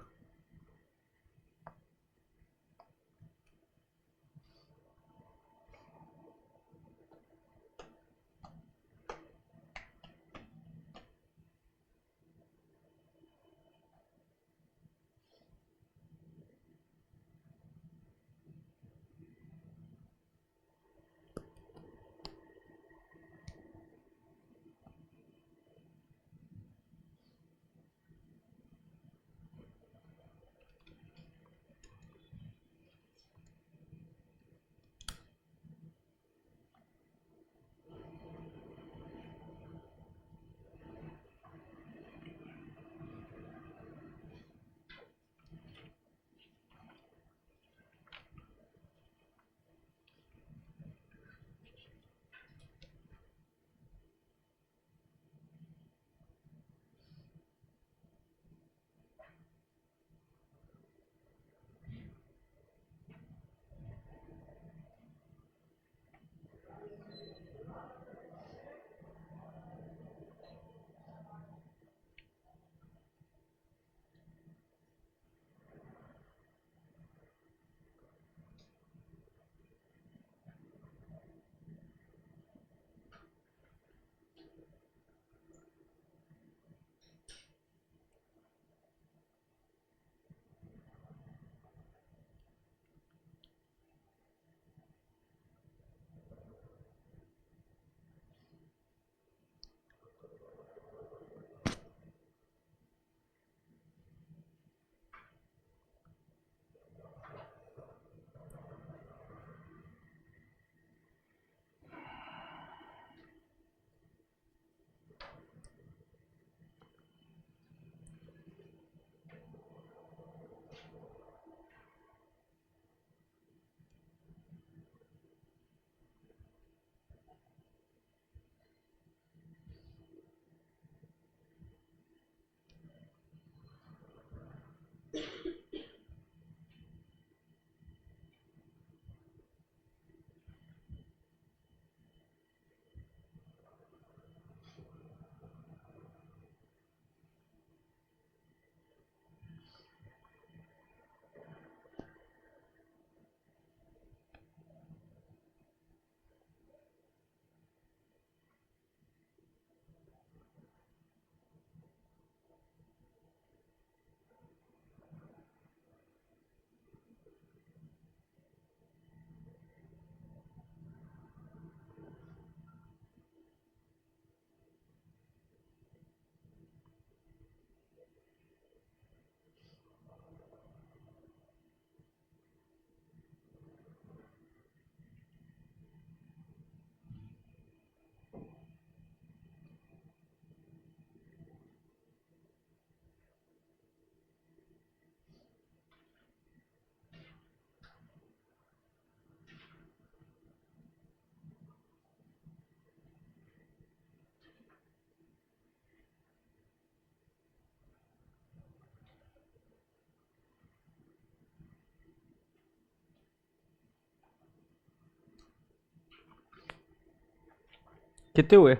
कितने हुए?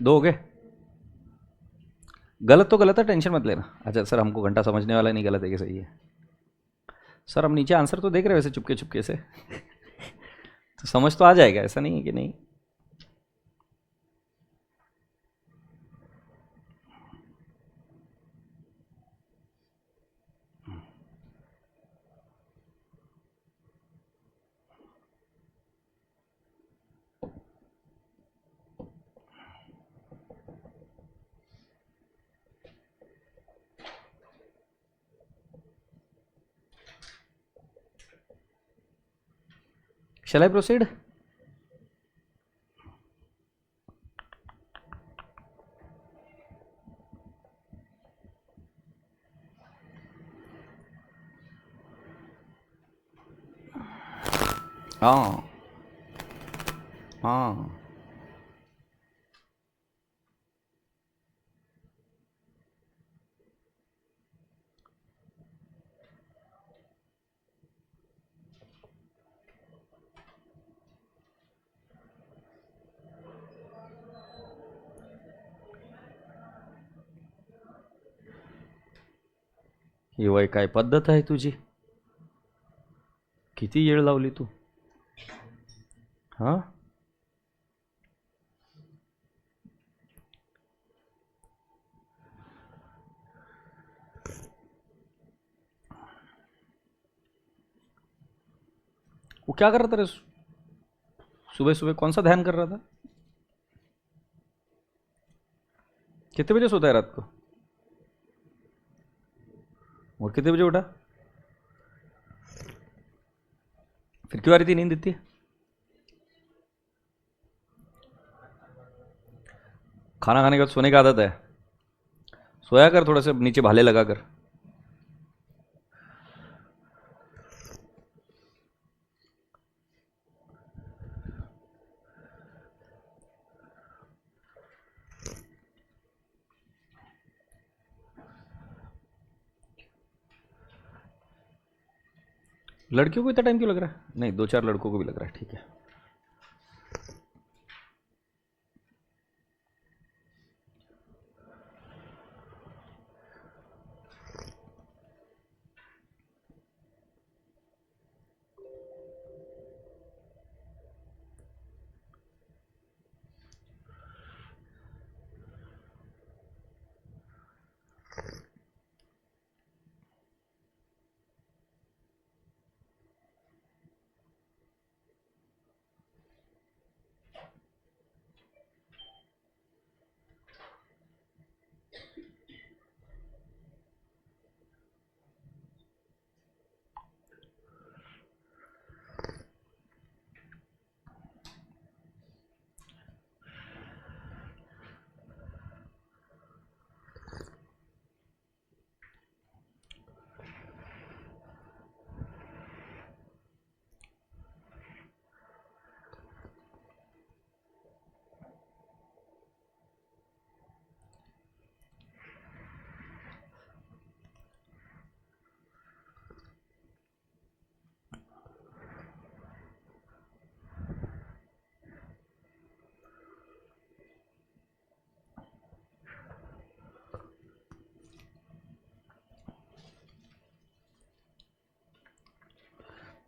2 हो गए। गलत तो गलत है, टेंशन मत लेना। अच्छा सर हमको घंटा समझने वाला नहीं गलत है कि सही है। सर हम नीचे आंसर तो देख रहे हैं वैसे चुपके चुपके से तो समझ तो आ जाएगा, ऐसा नहीं है कि नहीं। Shall I proceed? हाँ हाँ ही वय काय पद्धत आहे तुझी? किती येळ लावली तू? हाँ वो क्या कर रहा था रे? सुबह सुबह कौन सा ध्यान कर रहा था? कितने बजे सोता है रात को? और कितने बजे उठा? फिर क्यों आ रही थी नींद इतनी? खाना खाने के बाद सोने की आदत है? सोया कर थोड़ा सा नीचे भाले लगा कर। लड़कियों को इतना टाइम क्यों लग रहा है? नहीं 2-4 लड़कों को भी लग रहा है, ठीक है।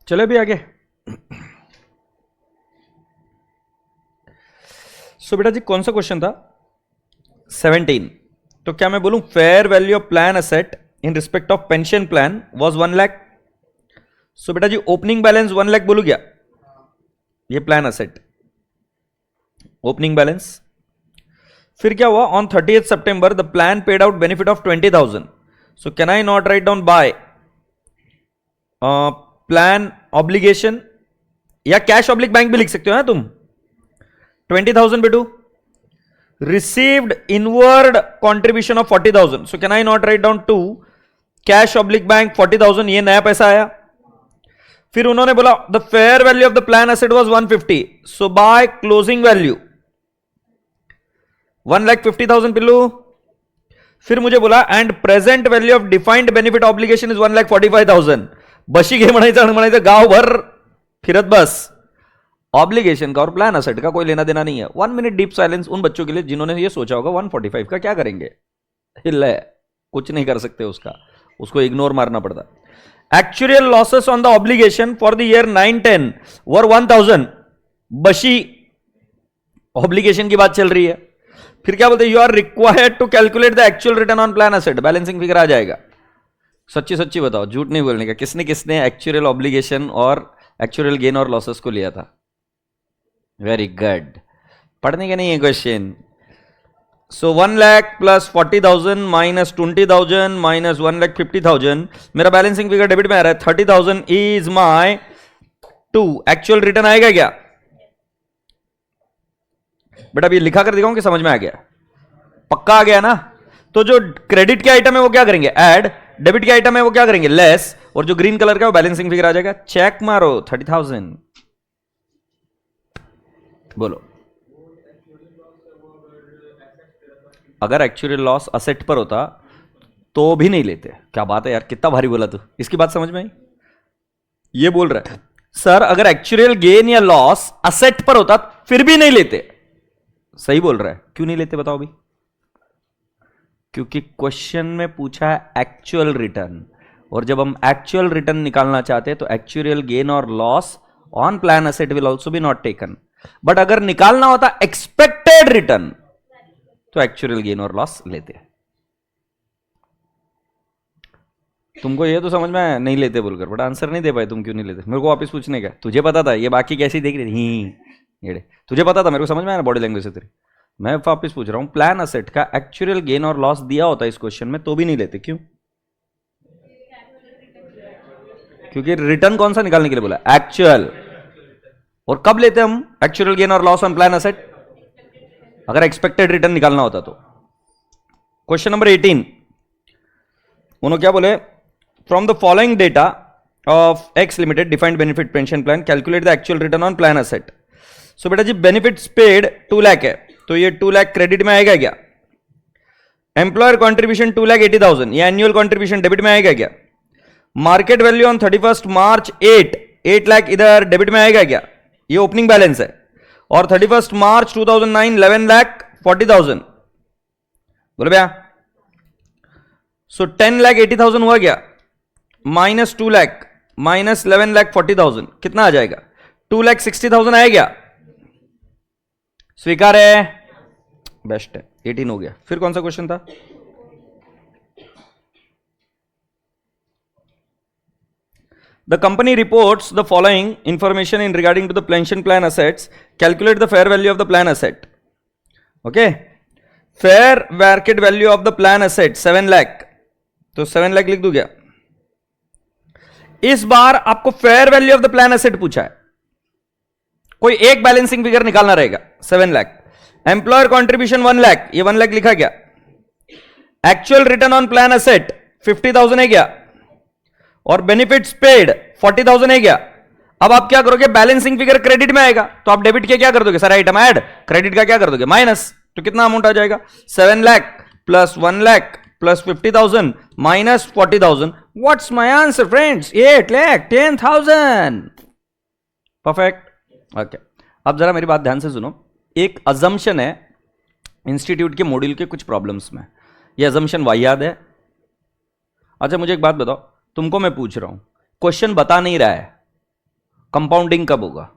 चले भी आगे। सो बेटा जी कौन सा क्वेश्चन था? 17। तो क्या मैं बोलूं fair value of plan asset in respect of pension plan was 1 lakh. So बेटा जी ओपनिंग बैलेंस 1 लाख बोलू क्या? ये प्लान असेट ओपनिंग बैलेंस। फिर क्या हुआ? On 30th September the plan paid out benefit of 20,000। So can I not write down by plan obligation या कैश ऑब्लिक बैंक भी लिख सकते हो ना तुम। 20,000 बेटू received inward contribution of 40,000। So can I not write down to cash oblique bank 40,000, ये नया पैसा आया। फिर उन्होंने बोला the fair value of the plan asset was 150। So by closing value 1,50,000 पिल्लू। फिर मुझे बोला and present value of defined benefit obligation is 1,45,000। बशी घे म्हणायचं गावभर फिरत बस। ऑब्लिगेशन का और प्लान असेट का कोई लेना देना नहीं है। 1 मिनट डीप साइलेंस उन बच्चों के लिए जिन्होंने ये सोचा होगा 145 का क्या करेंगे। हिल है, कुछ नहीं कर सकते उसका, उसको इग्नोर मारना पड़ता। Actual losses on the obligation for the year 9-10 वर 1000। बशी ऑब्लिगेशन की बात चल रही है। फिर क्या बोलते हैं, you are required to calculate the actual return on plan asset. Balancing figure आ जाएगा। सच्ची सच्ची बताओ, झूठ नहीं बोलने का। किसने किसने एक्चुअल ऑब्लिगेशन और एक्चुअल गेन और लॉसेस को लिया था? वेरी गुड, पढ़ने का नहीं है क्वेश्चन। सो 1 लाख प्लस 40,000 माइनस 20,000 माइनस 1,50,000, मेरा बैलेंसिंग फिगर डेबिट में आ रहा है। 30,000 इज माई 2। एक्चुअल रिटर्न आएगा क्या बेटा? अभी लिखा कर दिखाऊं कि समझ में आ गया? पक्का आ गया ना? तो जो क्रेडिट के आइटम है वो क्या करेंगे? ऐड। डेबिट के आइटम है वो क्या करेंगे? लेस। और जो ग्रीन कलर का वो बैलेंसिंग फिगर आ जाएगा। चेक मारो 30,000। बोलो, अगर एक्चुअल लॉस असेट पर होता तो भी नहीं लेते। क्या बात है यार, कितना भारी बोला तू। इसकी बात समझ में आई? ये बोल रहा है सर अगर एक्चुअल गेन या लॉस असेट पर होता फिर भी नहीं लेते। सही बोल रहा है। क्यों नहीं लेते बताओ भी? क्योंकि क्वेश्चन में पूछा है एक्चुअल रिटर्न, और जब हम एक्चुअल रिटर्न निकालना चाहते हैं तो एक्चुअल गेन और loss on plan asset will also be not taken. But अगर निकालना होता एक्सपेक्टेड रिटर्न तो एक्चुअल गेन और लॉस लेते। तुमको ये तो समझ में आया नहीं लेते बोलकर, बट आंसर नहीं दे पाए तुम। क्यों नहीं लेते मेरे को वापस पूछने का? तुझे पता था ये बाकी कैसी देख रही थी? तुझे पता था, मेरे को समझ में आया ना बॉडी लैंग्वेज से तेरी। मैं वापस पूछ रहा हूं, प्लान असेट का एक्चुअल गेन और लॉस दिया होता है इस क्वेश्चन में तो भी नहीं लेते। क्यों? क्योंकि रिटर्न कौन सा निकालने के लिए बोला? एक्चुअल। और कब लेते हम एक्चुअल गेन और लॉस ऑन प्लान असेट? अगर एक्सपेक्टेड रिटर्न निकालना होता तो। क्वेश्चन नंबर 18 उन्होंने क्या बोले? From the following data of X limited defined benefit pension plan calculate the actual return on plan asset. So बेटा जी बेनिफिट्स पेड 2 लाख है तो ये 2 लाख क्रेडिट में आएगा क्या? एम्प्लॉयर कॉन्ट्रीब्यूशन 2,80,000 ये एनुअल कॉन्ट्रीब्यूशन डेबिट में आएगा क्या? मार्केट वैल्यू ऑन 31 मार्च 8 लाख इधर डेबिट में आएगा क्या? ये ओपनिंग बैलेंस है। और 31 मार्च 2009 11,40,000 बोलो भैया। सो 10,80,000 हुआ क्या? माइनस 2 लाख माइनस 11,40,000 कितना आ जाएगा? 2,60,000 आएगा। स्वीकार है? बेस्ट है। 18 हो गया। फिर कौन सा क्वेश्चन था? The company reports the following information in regarding to the pension plan assets. Calculate the fair value of the plan asset. Okay. Fair market value of the plan asset 7 lakh, तो 7 लाख लिख दूं क्या? इस बार आपको fair value of the plan asset पूछा है। कोई एक बैलेंसिंग फिगर निकालना रहेगा। 7 लाख। एम्प्लॉयर कॉन्ट्रीब्यूशन 1 लाख, ये 1 लाख लिखा क्या? Actual return on plan asset 50,000 है क्या? और बेनिफिट्स पेड 40,000 है क्या? अब आप क्या करोगे? बैलेंसिंग फिगर क्रेडिट में आएगा तो आप डेबिट के क्या कर दोगे? सारा आइटम ऐड, क्रेडिट का क्या कर दोगे? माइनस। तो कितना अमाउंट आ जाएगा? 7 lakh plus 1 lakh plus 50,000 minus 40,000। What's my answer friends? 8,10,000। Perfect. Okay, अब जरा मेरी बात ध्यान से सुनो। एक अजम्पशन है इंस्टीट्यूट के मॉड्यूल के कुछ प्रॉब्लम्स में। ये अजम्पशन वाहियात है। अच्छा मुझे एक बात बताओ, तुमको मैं पूछ रहा हूं, क्वेश्चन बता नहीं रहा है कंपाउंडिंग कब होगा?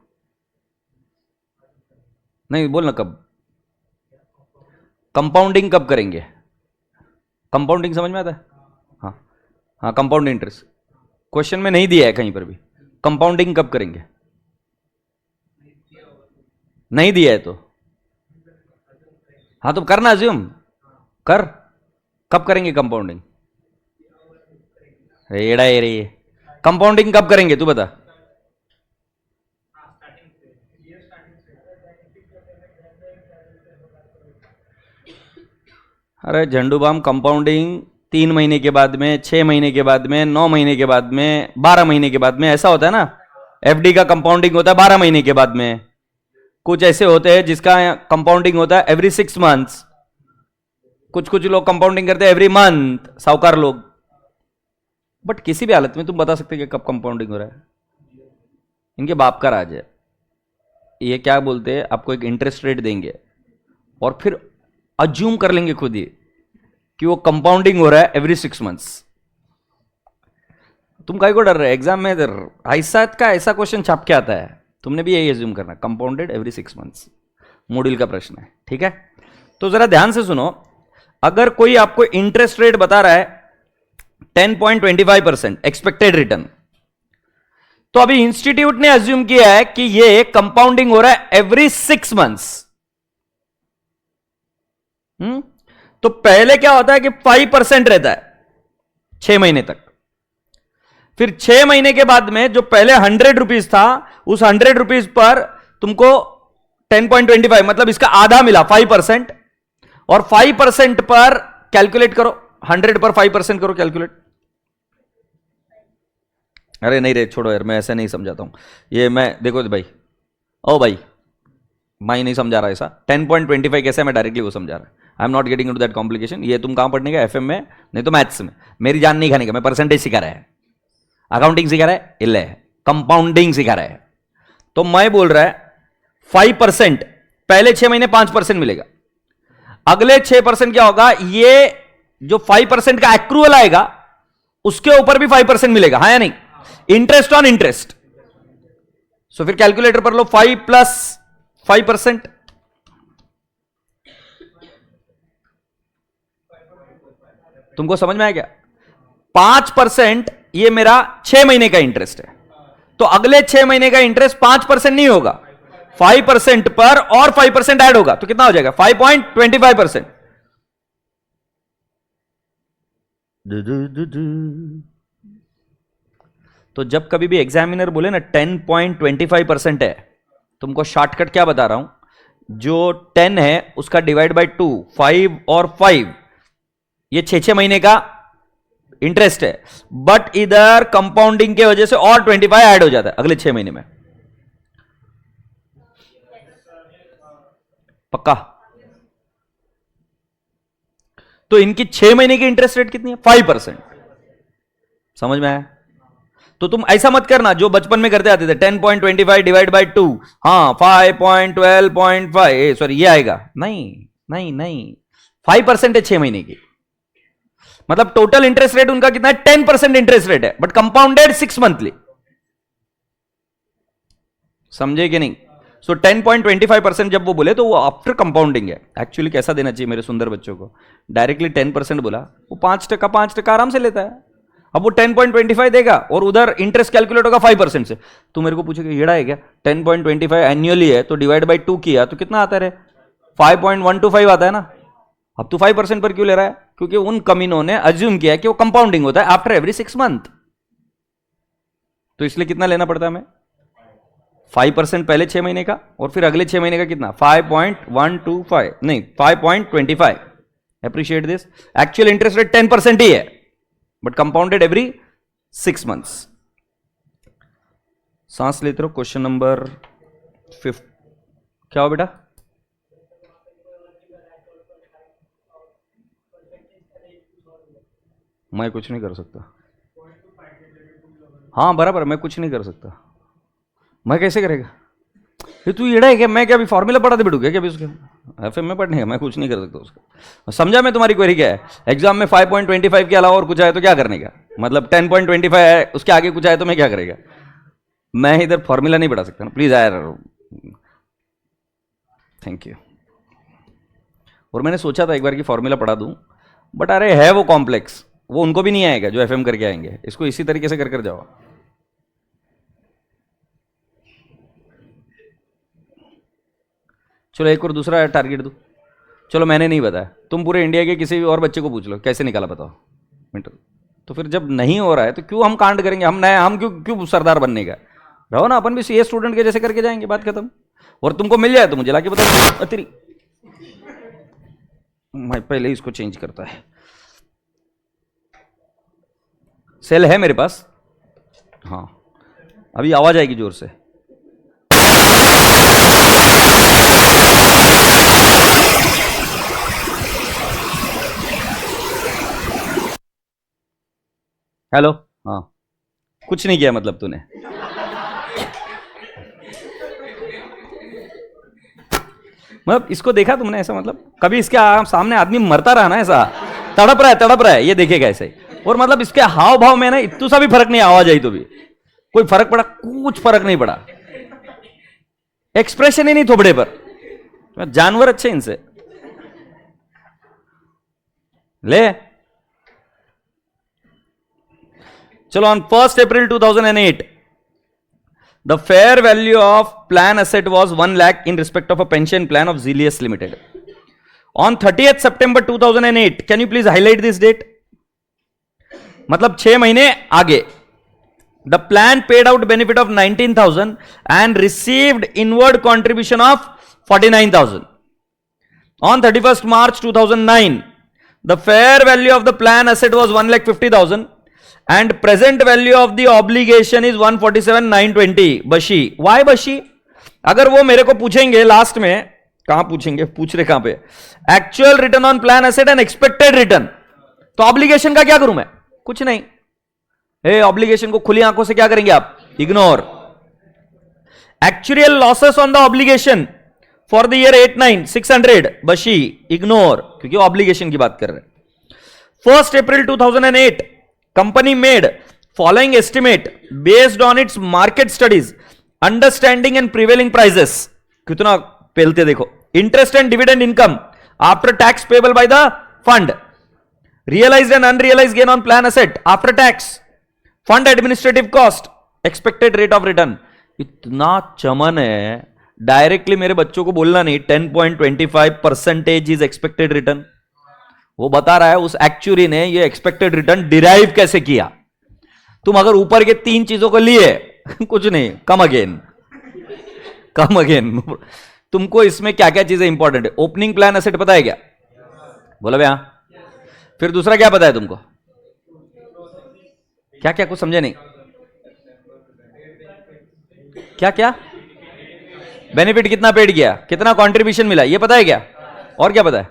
नहीं बोलना कब? कंपाउंडिंग कब करेंगे? कंपाउंडिंग समझ में आता है? हाँ हाँ, कंपाउंड इंटरेस्ट क्वेश्चन में नहीं दिया है कहीं पर भी। कंपाउंडिंग कब करेंगे? नहीं दिया है तो हाँ तो करना अज्यूम कर। कब करेंगे कंपाउंडिंग? एड़ा ए रही है। कंपाउंडिंग कब करेंगे तू बता? अरे झंडू बाम, कंपाउंडिंग 3 महीने के बाद में, 6 महीने के बाद में, 9 महीने के बाद में, 12 महीने के बाद में, ऐसा होता है ना। एफडी का कंपाउंडिंग होता है 12 महीने के बाद में। कुछ ऐसे होते हैं जिसका कंपाउंडिंग होता है एवरी 6 मंथ्स। कुछ लोग कंपाउंडिंग करते हैं एवरी मंथ, साहूकार लोग। बट किसी भी हालत में तुम बता सकते कि कब कंपाउंडिंग हो रहा है? इनके बाप का राज है। ये क्या बोलते हैं, आपको एक इंटरेस्ट रेट देंगे और फिर अज्यूम कर लेंगे खुद ही कि वो कंपाउंडिंग हो रहा है एवरी 6 मंथ्स। तुम काहे को डर रहे? एग्जाम में ऐसा का ऐसा क्वेश्चन छाप के आता है, तुमने भी यही एज्यूम करना, कंपाउंडेड एवरी 6 मंथ्स। मॉड्यूल का प्रश्न है, ठीक है? तो जरा ध्यान से सुनो, अगर कोई आपको इंटरेस्ट रेट बता रहा है 10.25% एक्सपेक्टेड रिटर्न, तो अभी इंस्टीट्यूट ने अज्यूम किया है कि ये कंपाउंडिंग हो रहा है एवरी 6 मंथ्स। तो पहले क्या होता है कि 5% रहता है 6 महीने तक, फिर 6 महीने के बाद में जो पहले 100 रुपीज था, उस 100 रुपीज पर तुमको 10.25 मतलब इसका आधा मिला 5%, और 5% पर कैलकुलेट करो, 100 पर 5% करो कैलकुलेट। अरे नहीं रे, छोड़ो यार, मैं ऐसे नहीं समझाता हूं ये। मैं देखो भाई, ओ भाई, मैं नहीं समझा रहा ऐसा। 10.25 कैसे, मैं डायरेक्टली वो समझा रहा। आई am not getting into that complication. ये तुम कहां पढ़ने का, एफएम में, नहीं तो मैथ्स में। मेरी जान नहीं खाने का, मैं परसेंटेज सिखा रहा है, अकाउंटिंग सिखा रहा है, इल्ले कंपाउंडिंग सिखा रहा है। तो मैं बोल रहा है 5%, पहले 6 महीने 5% मिलेगा, अगले 6% क्या होगा, ये जो 5% का एक्रूअल आएगा उसके ऊपर भी 5% मिलेगा, हाँ या नहीं? Interest on interest. सो फिर कैलकुलेटर पर लो, 5 प्लस 5%, तुमको समझ में आया क्या? 5% ये मेरा 6 महीने का इंटरेस्ट है, तो अगले 6 महीने का इंटरेस्ट 5% नहीं होगा, 5% पर और 5% ऐड होगा, तो कितना हो जाएगा? 5.25%। तो जब कभी भी एग्जामिनर बोले ना 10.25% है, तुमको शॉर्टकट क्या बता रहा हूं, जो 10 है उसका डिवाइड बाय 2, 5 और 5, ये 6 महीने का इंटरेस्ट है, बट इधर कंपाउंडिंग के वजह से और 25 ऐड हो जाता है अगले 6 महीने में। पक्का? तो इनकी 6 महीने की इंटरेस्ट रेट कितनी है? 5%। समझ में आया? तो तुम ऐसा मत करना जो बचपन में करते आते थे, 10.25 डिवाइड बाय 2, हाँ 5.12.5, सॉरी ये आएगा, नहीं नहीं नहीं, 5% है 6 महीने की, मतलब टोटल इंटरेस्ट रेट उनका कितना है? 10% इंटरेस्ट रेट है, बट कंपाउंडेड 6 मंथली। समझे कि नहीं? सो 10.25% जब वो बोले तो वो आफ्टर कंपाउंडिंग है। एक्चुअली कैसा देना चाहिए मेरे सुंदर बच्चों को, डायरेक्टली 10% बोला, वो 5% आराम से लेता है। अब वो 10.25 देगा और उधर इंटरेस्ट कैलकुलेट होगा 5% से। तो मेरे को पूछेगा येड़ा है क्या, 10.25 एनुअली है तो डिवाइड बाय 2 किया तो कितना आता है? 5.125 आता है ना। अब तू 5% पर क्यों ले रहा है? क्योंकि उन कमीनों ने अज्यूम किया कि वो कंपाउंडिंग होता है आफ्टर एवरी 6 मंथ। तो इसलिए कितना लेना पड़ता है हमें? 5% पहले 6 महीने का और फिर अगले 6 महीने का कितना? 5.125, नहीं 5.25। Appreciate this, actual interest rate 10% ही है, बट कंपाउंडेड एवरी 6 मंथ्स। सांस लेते रहो। क्वेश्चन नंबर 5, क्या हो बेटा? मैं कुछ नहीं कर सकता। हाँ बराबर, मैं कुछ नहीं कर सकता। मैं कैसे करेगा? ये तू येड़ा है क्या? मैं क्या अभी फॉर्मूला पढ़ाते बैठूंगा क्या अभी उसके? एफएम में पढ़ने का, मैं कुछ नहीं कर सकता उसका। समझा मैं तुम्हारी क्वेरी क्या है? एग्जाम में 5.25 के अलावा और कुछ आए तो क्या करने का? मतलब 10.25 है, उसके आगे कुछ आए तो मैं क्या करेगा? मैं इधर फॉर्मूला नहीं पढ़ा सकता ना, प्लीज यार। Thank you. और मैंने सोचा था एक बार कि फॉर्मूला पढ़ा दूं, बट अरे है वो कॉम्प्लेक्स, वो उनको भी नहीं आएगा जो एफएम करके आएंगे। इसको इसी तरीके से कर जाओ। चलो एक और दूसरा टारगेट दो। चलो मैंने नहीं बताया, तुम पूरे इंडिया के किसी भी और बच्चे को पूछ लो कैसे निकाला बताओ मिनट। तो फिर जब नहीं हो रहा है तो क्यों हम कांड करेंगे? हम क्यों सरदार बनने का? रहो ना, अपन भी सीए स्टूडेंट के जैसे करके जाएंगे, बात खत्म। और तुमको मिल जाए तो मुझे लाके बता। तेरी मैं पहले ही इसको चेंज करता है। सेल है मेरे पास, हाँ अभी आवाज आएगी जोर से। हेलो, हाँ कुछ नहीं किया मतलब तूने? मतलब इसको देखा तुमने ऐसा, मतलब कभी इसके सामने आदमी मरता रहा ना ऐसा, तड़प रहा है, ये देखेगा ऐसे ही। और मतलब इसके हाव भाव में ना इतना सा भी फर्क नहीं, आवाज आई तो भी कोई फर्क पड़ा, कुछ फर्क नहीं पड़ा, एक्सप्रेशन ही नहीं थोबड़े पर। जानवर अच्छे इनसे ले। चलो, on 1st April 2008 the fair value of plan asset was 1 lakh in respect of a pension plan of Zelius Limited. On 30th September 2008, can you please highlight this date? मतलब 6 महीने आगे, the plan paid out benefit of 19,000 and received inward contribution of 49,000. On 31st March 2009, the fair value of the plan asset was 1,50,000 and present value of the obligation is 147,920. बशी, why बशी? अगर वो मेरे को पूछेंगे लास्ट में, कहां पूछेंगे, पूछ रहे कहां पे, actual return on plan asset and expected return, तो ऑब्लिगेशन का क्या करूं मैं? कुछ नहीं। ऑब्लिगेशन को खुली आंखों से क्या करेंगे आप? Ignore. Actual losses on the obligation for the year 89 600, बशी, इग्नोर, क्योंकि ऑब्लिगेशन की बात कर रहे हैं। 1st April 2008, company made following estimate based on its market studies, understanding and prevailing prices. कितना पेलते देखो। Interest and dividend income after tax payable by the fund, realized and unrealized gain on plan asset after tax, fund administrative cost, expected rate of return. इतना चमन है, डायरेक्टली मेरे बच्चों को बोलना नहीं 10.25% इज एक्सपेक्टेड रिटर्न। वो बता रहा है उस एक्चुअरी ने ये एक्सपेक्टेड रिटर्न डिराइव कैसे किया। तुम अगर ऊपर के 3 चीजों को लिए कुछ नहीं, कम अगेन। तुमको इसमें क्या क्या चीजें इंपॉर्टेंट है? ओपनिंग प्लान एसेट पता है क्या? बोला भैया। फिर दूसरा क्या पता है तुमको? क्या क्या, कुछ समझे नहीं? क्या क्या? बेनिफिट कितना पेड किया, कितना कंट्रीब्यूशन मिला, ये पता है क्या? और क्या पता है?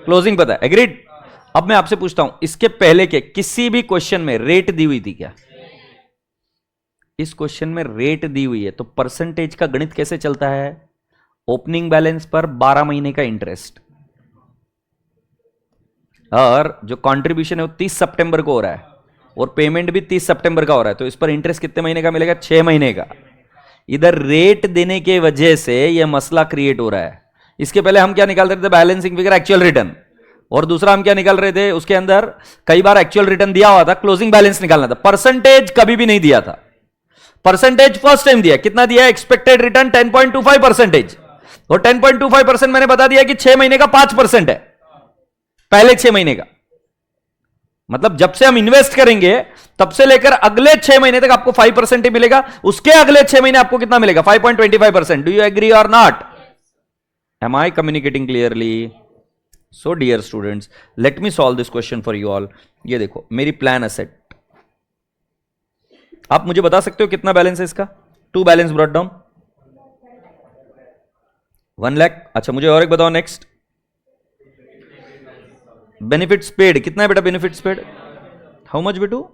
क्लोजिंग पता है। एग्रीड। अब मैं आपसे पूछता हूं, इसके पहले के किसी भी क्वेश्चन में रेट दी हुई थी क्या? इस क्वेश्चन में रेट दी हुई है, तो परसेंटेज का गणित कैसे चलता है? ओपनिंग बैलेंस पर 12 महीने का इंटरेस्ट, और जो कंट्रीब्यूशन है वो 30 सितंबर को हो रहा है, और पेमेंट भी 30 सितंबर का हो रहा है, तो इस पर इंटरेस्ट कितने महीने का मिलेगा? 6 महीने का। इधर रेट देने के वजह से यह मसला क्रिएट हो रहा है। इसके पहले हम क्या निकाल रहे थे? Balancing figure, actual return. और दूसरा हम क्या निकाल रहे थे? उसके अंदर कई बार एक्चुअल रिटर्न दिया हुआ था, क्लोजिंग बैलेंस निकालना था। परसेंटेज कभी भी नहीं दिया था। परसेंटेज फर्स्ट टाइम दिया। कितना दिया? Expected return 10.25%। और 10.25% मैंने बता दिया कि 6 महीने का 5% है, पहले 6 महीने का। मतलब जब से हम इन्वेस्ट करेंगे तब से लेकर अगले 6 महीने तक आपको 5% ही मिलेगा। उसके अगले 6 महीने आपको कितना मिलेगा? 5.25%। Do you agree or not? Am I communicating clearly? So dear students, let me solve this question for you all. ये देखो, मेरी प्लान एसेट, आप मुझे बता सकते हो कितना बैलेंस है इसका? 2 बैलेंस ब्रॉट डाउन 1 लाख। अच्छा, मुझे और एक बताओ नेक्स्ट। बेनिफिट्स पेड कितना है बेटा? बेनिफिट्स पेड हाउ मच बेटू?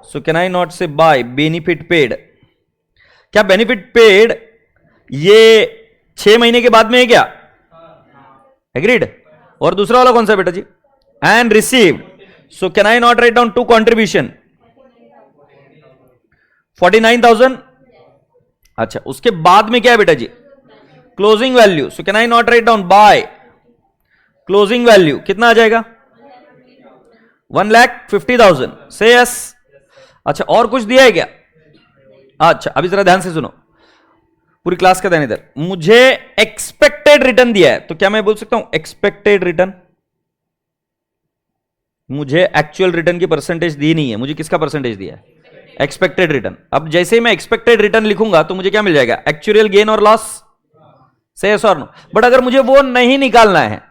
So can I not say by benefit paid? क्या बेनिफिट पेड ये 6 महीने के बाद में है क्या? एग्रीड। और दूसरा वाला कौन सा बेटा जी? And received. So can I not write down 2 contribution 49,000। अच्छा, उसके बाद में क्या है बेटा जी? Closing value. So can I not write down by closing value कितना आ जाएगा? 1,50,000 से यस। अच्छा, और कुछ दिया है क्या? अच्छा, अभी जरा ध्यान से सुनो, पूरी क्लास का ध्यान इधर। मुझे एक्सपेक्टेड रिटर्न दिया है, तो क्या मैं बोल सकता हूं एक्सपेक्टेड रिटर्न? मुझे एक्चुअल रिटर्न की परसेंटेज दी नहीं है, मुझे किसका परसेंटेज दिया है? Expected return. अब जैसे ही मैं एक्सपेक्टेड रिटर्न लिखूंगा तो मुझे क्या मिल जाएगा? एक्चुअल गेन और लॉस, से यस और नो। बट अगर मुझे वो नहीं निकालना है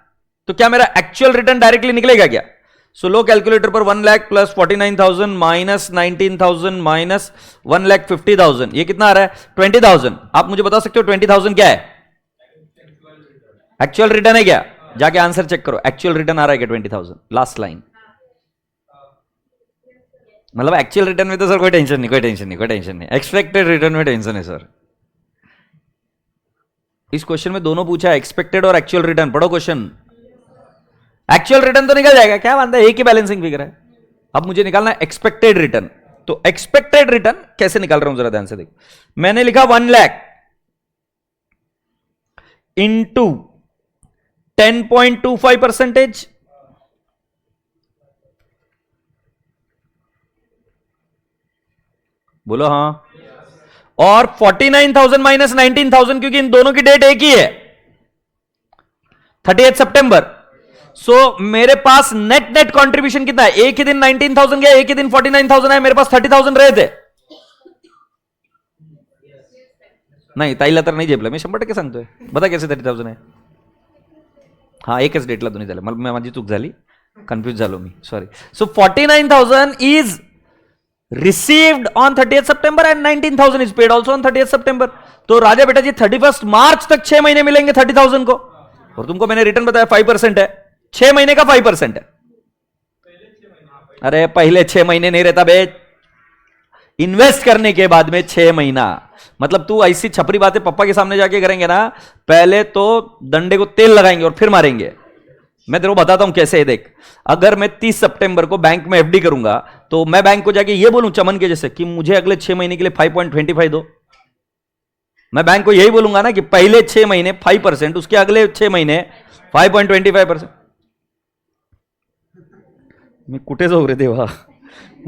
तो क्या मेरा एक्चुअल रिटर्न डायरेक्टली निकलेगा क्या? सो लो कैलकुलेटर पर 1 लाख प्लस 49,000 माइनस 19,000 माइनस 1,50,000, ये कितना आ रहा है? 20,000। आप मुझे बता सकते हो 20,000 क्या है? एक्चुअल रिटर्न है क्या? जाके आंसर चेक करो, एक्चुअल रिटर्न आ रहा है क्या 20,000? Last line. मतलब एक्चुअल रिटर्न में तो सर कोई टेंशन नहीं, एक्सपेक्टेड रिटर्न में टेंशन है सर। इस क्वेश्चन में दोनों पूछा है, एक्सपेक्टेड और एक्चुअल रिटर्न। पढ़ो क्वेश्चन। एक्चुअल रिटर्न तो निकल जाएगा, क्या बात है, एक ही बैलेंसिंग फिगर है। अब मुझे निकालना है एक्सपेक्टेड रिटर्न। तो एक्सपेक्टेड रिटर्न कैसे निकाल रहा हूं जरा ध्यान से देखो। मैंने लिखा 1 लाख इंटू 10.25%। बोलो हाँ। और 49,000 माइनस 19,000, क्योंकि इन दोनों की डेट एक ही है, 30 सितंबर। सो मेरे पास नेट नेट कंट्रीब्यूशन कितना है, एक ही दिन 19,000 गया, एक ही दिन 49,000 है, मेरे पास 30,000 रहे थे। नाही ताईला तर नाही झेपलं, मी 100% सांगतोय। बता कैसे 30,000 आहे। हा एकच डेटला दोन्ही झालं, मला माझी चूक झाली, कन्फ्यूज झालो मी, sorry. So 49,000 is received on 30th September and 19,000 is paid also on 30th September। तो राजा बेटा जी 31 मार्च तक 6 महीने मिलेंगे 30,000 को, और तुमको मैंने रिटर्न बताया 5% है, 6 महीने का 5% है। अरे पहले 6 महीने नहीं रहता बे, इन्वेस्ट करने के बाद में 6 महीना। मतलब तू ऐसी छपरी बातें पप्पा के सामने जाके करेंगे ना, पहले तो डंडे को तेल लगाएंगे और फिर मारेंगे। मैं तेरे को बताता हूं कैसे है, देख। अगर मैं 30 सितंबर को बैंक में एफडी करूंगा, तो मैं बैंक को जाके ये बोलूं चमन के जैसे कि मुझे अगले 6 महीने के लिए 5.25 दो। मैं बैंक को यही बोलूंगा ना कि पहले 6 महीने 5%, उसके अगले 6 महीने 5.25%। मी कुठे जाऊ रे देवा,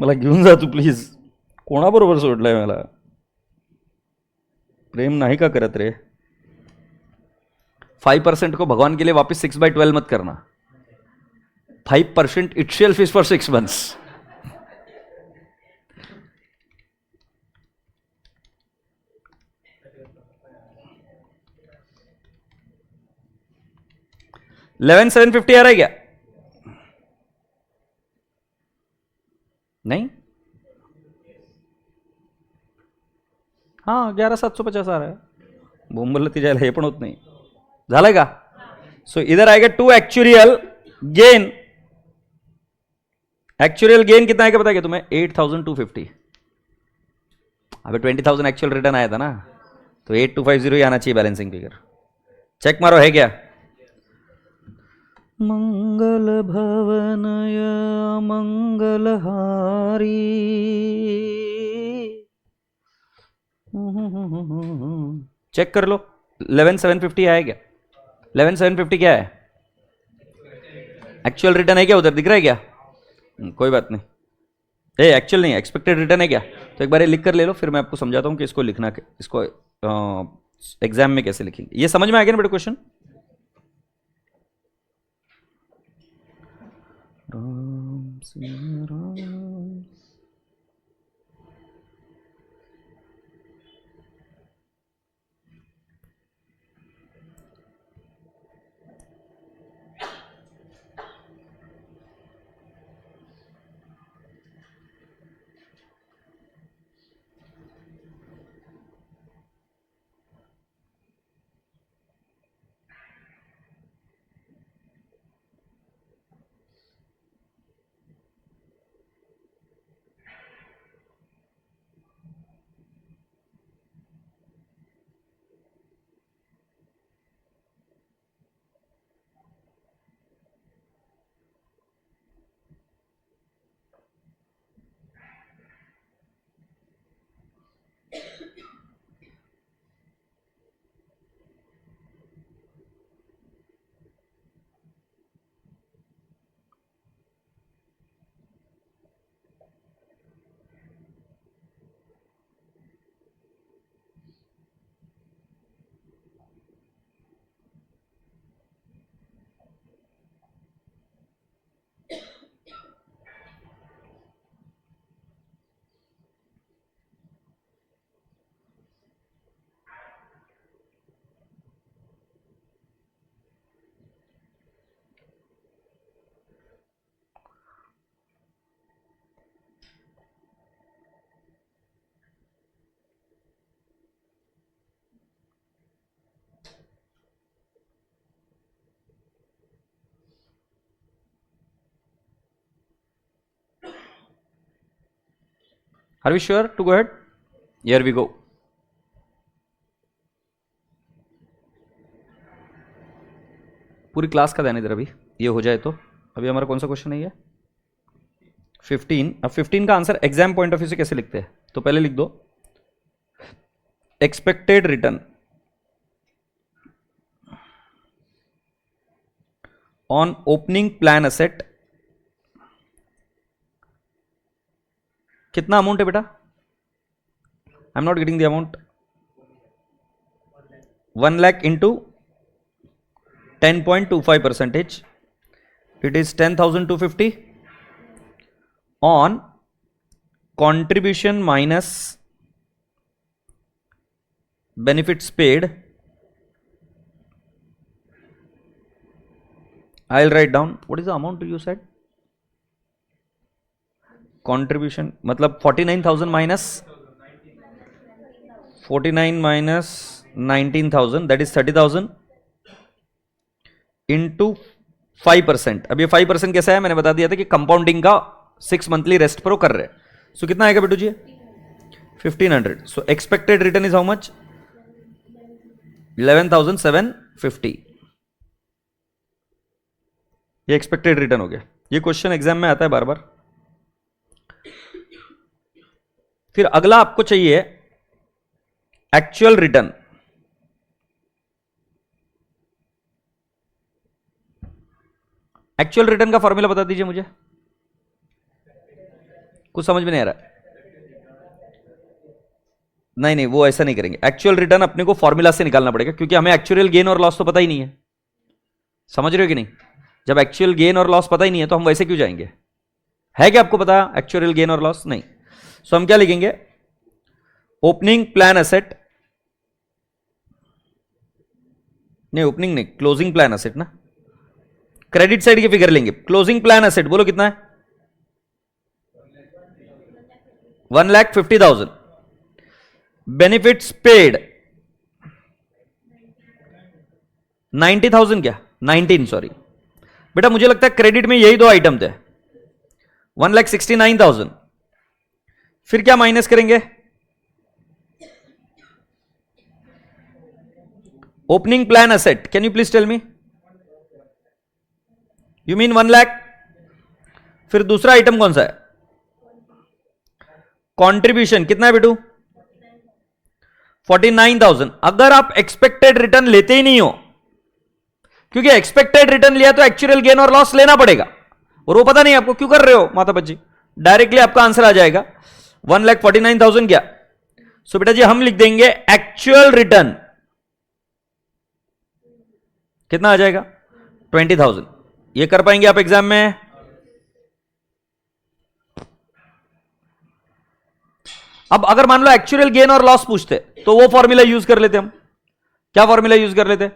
मला घेऊन जा तू प्लीज। कोणाबरोबर सोडलाय मला, प्रेम नाही का करत रे। 5% को भगवान के लिए वापस 6/12 मत करना। 5% itself is for 6 months। $11,750 आ रहा है क्या? नहीं, हाँ 11,750 आ रहा है। बोंबलती जायला हे पण होत नाही, झालंय का? सो इधर आएगा 2 एक्चुरियल गेन। एक्चुअल गेन कितना आएगा पता क्या तुम्हें? 8,250। अबे 20,000 एक्चुअल रिटर्न आया था ना, तो 8,250 ही आना चाहिए बैलेंसिंग फिगर। चेक मारो है क्या? मंगल भवनय मंगलहारी। चेक कर लो 11,750 आया क्या? 11,750 क्या है? एक्चुअल रिटर्न है क्या? उधर दिख रहा है क्या? कोई बात नहीं, एक्चुअल नहीं, एक्सपेक्टेड रिटर्न है क्या? तो एक बार ये लिख कर ले लो, फिर मैं आपको समझाता हूं कि इसको लिखना, इसको एग्जाम में कैसे लिखेंगे। ये समझ में आ गया ना बेटा question? Ram Siya Ram. Are we sure to go ahead? Here we go. पूरी क्लास का ध्यान इधर, अभी ये हो जाए तो। अभी हमारा कौन सा क्वेश्चन है ये? 15। अब 15 का answer exam point of view से कैसे लिखते हैं? तो पहले लिख दो expected return on opening plan asset. कितना अमाउंट है बेटा? आई am not getting the amount. 1 lakh into 10.25%, it is 10,250 on contribution minus benefits paid. I'll write down what is the amount you said. Contribution मतलब 49,000 minus 49 minus 19,000, that is 30,000 into 5%। अब ये 5% कैसा है? मैंने बता दिया था कि कंपाउंडिंग का 6 मंथली रेस्ट पर वो कर रहे हैं। सो कितना आएगा बेटू जी? 1500। सो expected return is how much? 11,750। ये एक्सपेक्टेड रिटर्न हो गया। ये क्वेश्चन एग्जाम में आता है बार बार। फिर अगला आपको चाहिए एक्चुअल रिटर्न। एक्चुअल रिटर्न का फॉर्मूला बता दीजिए मुझे। कुछ समझ में नहीं आ रहा? नहीं, वो ऐसा नहीं करेंगे। एक्चुअल रिटर्न अपने को फॉर्मूला से निकालना पड़ेगा, क्योंकि हमें एक्चुअल गेन और लॉस तो पता ही नहीं है। समझ रहे हो कि नहीं? जब एक्चुअल गेन और लॉस पता ही नहीं है तो हम वैसे क्यों जाएंगे? है क्या आपको पता एक्चुअल गेन और लॉस? नहीं। सो हम क्या लिखेंगे? ओपनिंग प्लान एसेट, नहीं ओपनिंग नहीं, क्लोजिंग प्लान एसेट ना। क्रेडिट साइड की फिगर लेंगे। क्लोजिंग प्लान एसेट बोलो कितना है? 1,50,000। बेनिफिट्स पेड 90,000 क्या? 19 सॉरी बेटा, मुझे लगता है क्रेडिट में यही दो आइटम थे। 1,69,000। फिर क्या माइनस करेंगे? Opening plan asset, can you please tell me? You mean 1 lakh? फिर दूसरा आइटम कौन सा है? कंट्रीब्यूशन कितना है बेटू? 49,000। अगर आप एक्सपेक्टेड रिटर्न लेते ही नहीं हो, क्योंकि एक्सपेक्टेड रिटर्न लिया तो एक्चुअल गेन और लॉस लेना पड़ेगा, और वो पता नहीं आपको, क्यों कर रहे हो माता बच्ची? डायरेक्टली आपका आंसर आ जाएगा 1,49,000 क्या? सो बेटा जी हम लिख देंगे एक्चुअल रिटर्न कितना आ जाएगा? 20,000। ये कर पाएंगे आप एग्जाम में? अब अगर मान लो एक्चुअल गेन और लॉस पूछते तो वो फॉर्मूला यूज कर लेते हम। क्या फॉर्मूला यूज कर लेते?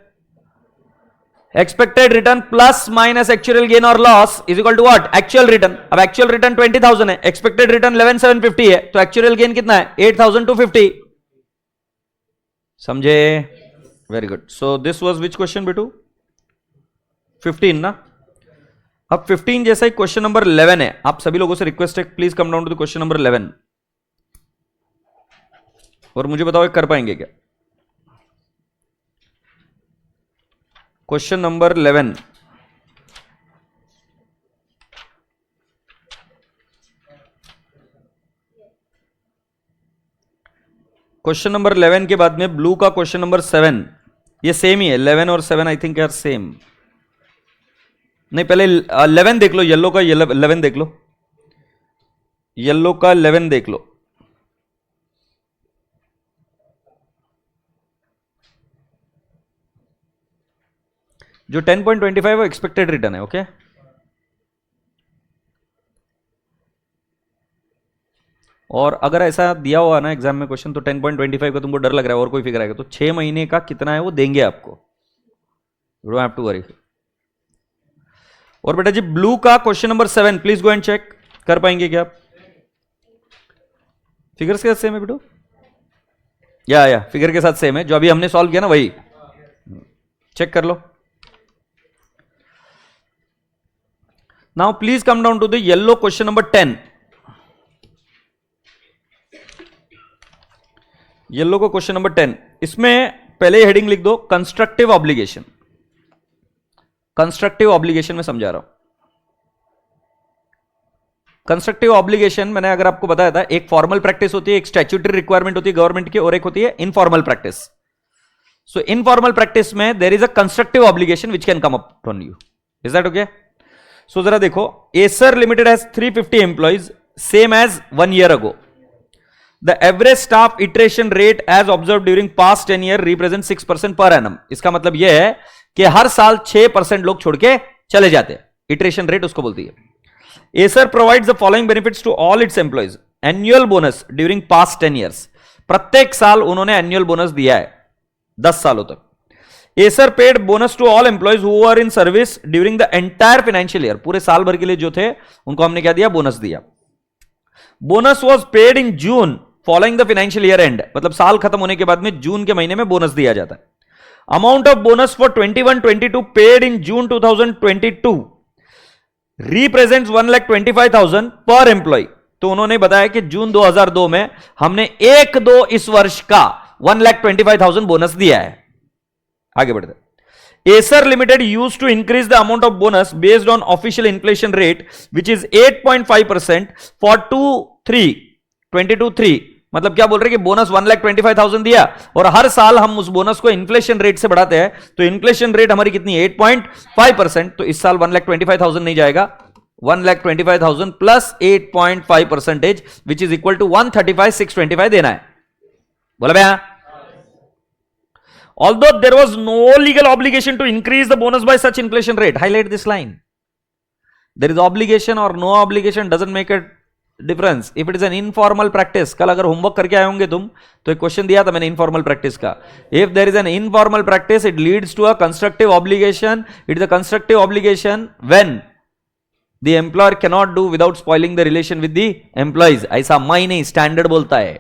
Expected return plus minus actual gain और loss is equal to what? Actual return. अब एक्चुअल रिटर्न 20,000 है, एक्सपेक्टेड रिटर्न 11,750 है, तो एक्चुअल गेन कितना है? 8,250। समझे? Very good. So this was which question बेटू? 15 ना। अब 15 जैसा ही क्वेश्चन नंबर 11 है। आप सभी लोगों से रिक्वेस्ट है, please come down to the question number 11 और मुझे बताओ कर पाएंगे क्या? Question number 11। क्वेश्चन नंबर 11 के बाद में ब्लू का क्वेश्चन नंबर 7, ये सेम ही है। 11 और 7 आई थिंक यार सेम। नहीं पहले 11 देख लो, येलो का 11 देख लो, येलो का 11 देख लो। जो 10.25 वो एक्सपेक्टेड रिटर्न है। ओके और अगर ऐसा दिया हुआ ना एग्जाम में क्वेश्चन तो 10.25 का तुमको डर लग रहा है और कोई फिगर आएगा तो 6 महीने का कितना है वो देंगे आपको। You don't have to worry. और बेटा जी ब्लू का question number 7 please go and check. कर पाएंगे क्या आप? फिगर्स के साथ सेम है बेटू? या फिगर के साथ सेम है, जो अभी हमने सॉल्व किया ना वही चेक कर लो। Now please come down to the yellow question number 10। Yellow को क्वेश्चन नंबर 10, इसमें पहले हेडिंग लिख दो कंस्ट्रक्टिव ऑब्लिगेशन। कंस्ट्रक्टिव ऑब्लिगेशन में समझा रहा हूं। कंस्ट्रक्टिव ऑब्लिगेशन मैंने अगर आपको बताया था, एक फॉर्मल प्रैक्टिस होती है, एक स्टैट्यूटरी रिक्वायरमेंट होती है गवर्नमेंट की, और एक होती है informal practice. So informal practice में there is a constructive obligation which can come up on you. Is that okay? So जरा देखो, Acer limited has 350 employees same as 1 year ago. The average staff iteration rate as observed during past 10 year represents 6% per annum. इसका मतलब यह है कि हर साल 6% लोग छोड़ के चले जाते हैं। इटरेशन रेट उसको बोलती है। Acer provides the following benefits to all its employees. Annual bonus during past 10 years. प्रत्येक साल उन्होंने एनुअल बोनस दिया है 10 सालों तक। Acer paid bonus to all employees who were in service during the entire financial year. पूरे साल भर के लिए जो थे उनको हमने क्या दिया? बोनस दिया। Bonus was paid in June following the financial year and, मतलब साल खत्म होने के बाद में जून के महीने में बोनस दिया जाता है। Amount of bonus for 21-22 paid in June 2022 represents 1,25,000 पर एम्प्लॉय। तो उन्होंने बताया कि जून 2002 में हमने 1-2 इस वर्ष का 1,25,000 बोनस दिया है। आगे बढ़ते। Acer Limited used to increase the amount of bonus based on official inflation rate, which is 8.5% for 22-3। मतलब क्या बोल रहे हैं कि बोनस 1,25,000 दिया और हर साल हम उस बोनस को इन्फ्लेशन रेट से बढ़ाते हैं, तो इन्फ्लेशन रेट हमारी कितनी है? 8.5%। तो इस साल 1,25,000 नहीं जाएगा, 1,25,000 plus 8.5% which is equal to 135,625 देना है। बोला भैया? Although there was no legal obligation to increase the bonus by such inflation rate, highlight this line. There is obligation or no obligation doesn't make a difference. If it is an informal practice, कल अगर होमवर्क करके आए होंगे तुम, तो एक क्वेश्चन दिया था मैंने इनफॉर्मल प्रैक्टिस का। If there is an informal practice, it leads to a constructive obligation. It is a constructive obligation when the employer cannot do without spoiling the relation with the employees. ऐसा माई नहीं, स्टैंडर्ड बोलता है।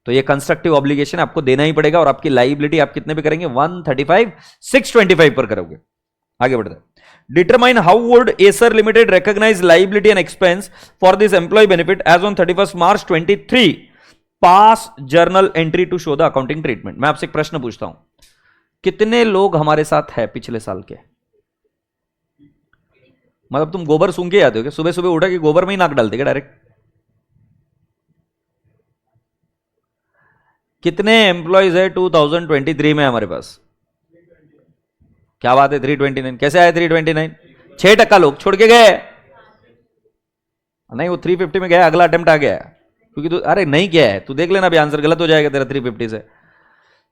तो ये कंस्ट्रक्टिव ऑब्लिगेशन आपको देना ही पड़ेगा और आपकी लाइबिलिटी आप कितने पे करेंगे? 135,625 पर करोगे। आगे बढ़ते हैं। Determine how would Acer Limited recognise liability and expense for this employ benefit as on 31 March 23। Pass journal entry to show the accounting treatment. मैं आपसे एक प्रश्न पूछता हूं, कितने लोग हमारे साथ है पिछले साल के? मतलब तुम गोबर सूंघ के आते हो क्या? सुबह सुबह उठा कि गोबर में ही नाक डालते क्या डायरेक्ट? कितने एम्प्लॉयज है 2023 में हमारे पास? क्या बात है, 329। कैसे आए 329? 6% लोग छोड़ के गए। नहीं, वो 350 में गया, अगला अटेम्प्ट आ गया, क्योंकि तू अरे नहीं किया है, तू देख लेना भी, आंसर गलत हो जाएगा तेरा 350 से।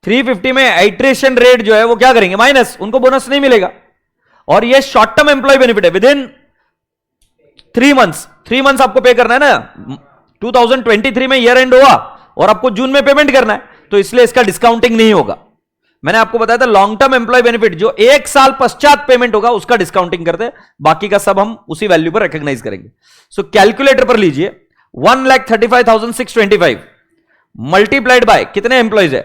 350 में आइट्रेशन रेट जो है वो क्या करेंगे? माइनस, उनको बोनस नहीं मिलेगा। और ये शॉर्ट टर्म एम्प्लॉय बेनिफिट है, विद इन 3 मंथ्स। 3 मंथ्स आपको पे करना है ना। 2023 में ईयर एंड हुआ और आपको जून में पेमेंट करना है, तो इसलिए इसका डिस्काउंटिंग नहीं होगा। मैंने आपको बताया था लॉन्ग टर्म एम्प्लॉय बेनिफिट जो 1 साल पश्चात पेमेंट होगा उसका डिस्काउंटिंग करते हैं, बाकी का सब हम उसी वैल्यू पर रिकॉग्नाइज करेंगे। सो कैलकुलेटर पर लीजिए, 1,35,625 मल्टीप्लाइड बाय कितने एम्प्लॉयज है?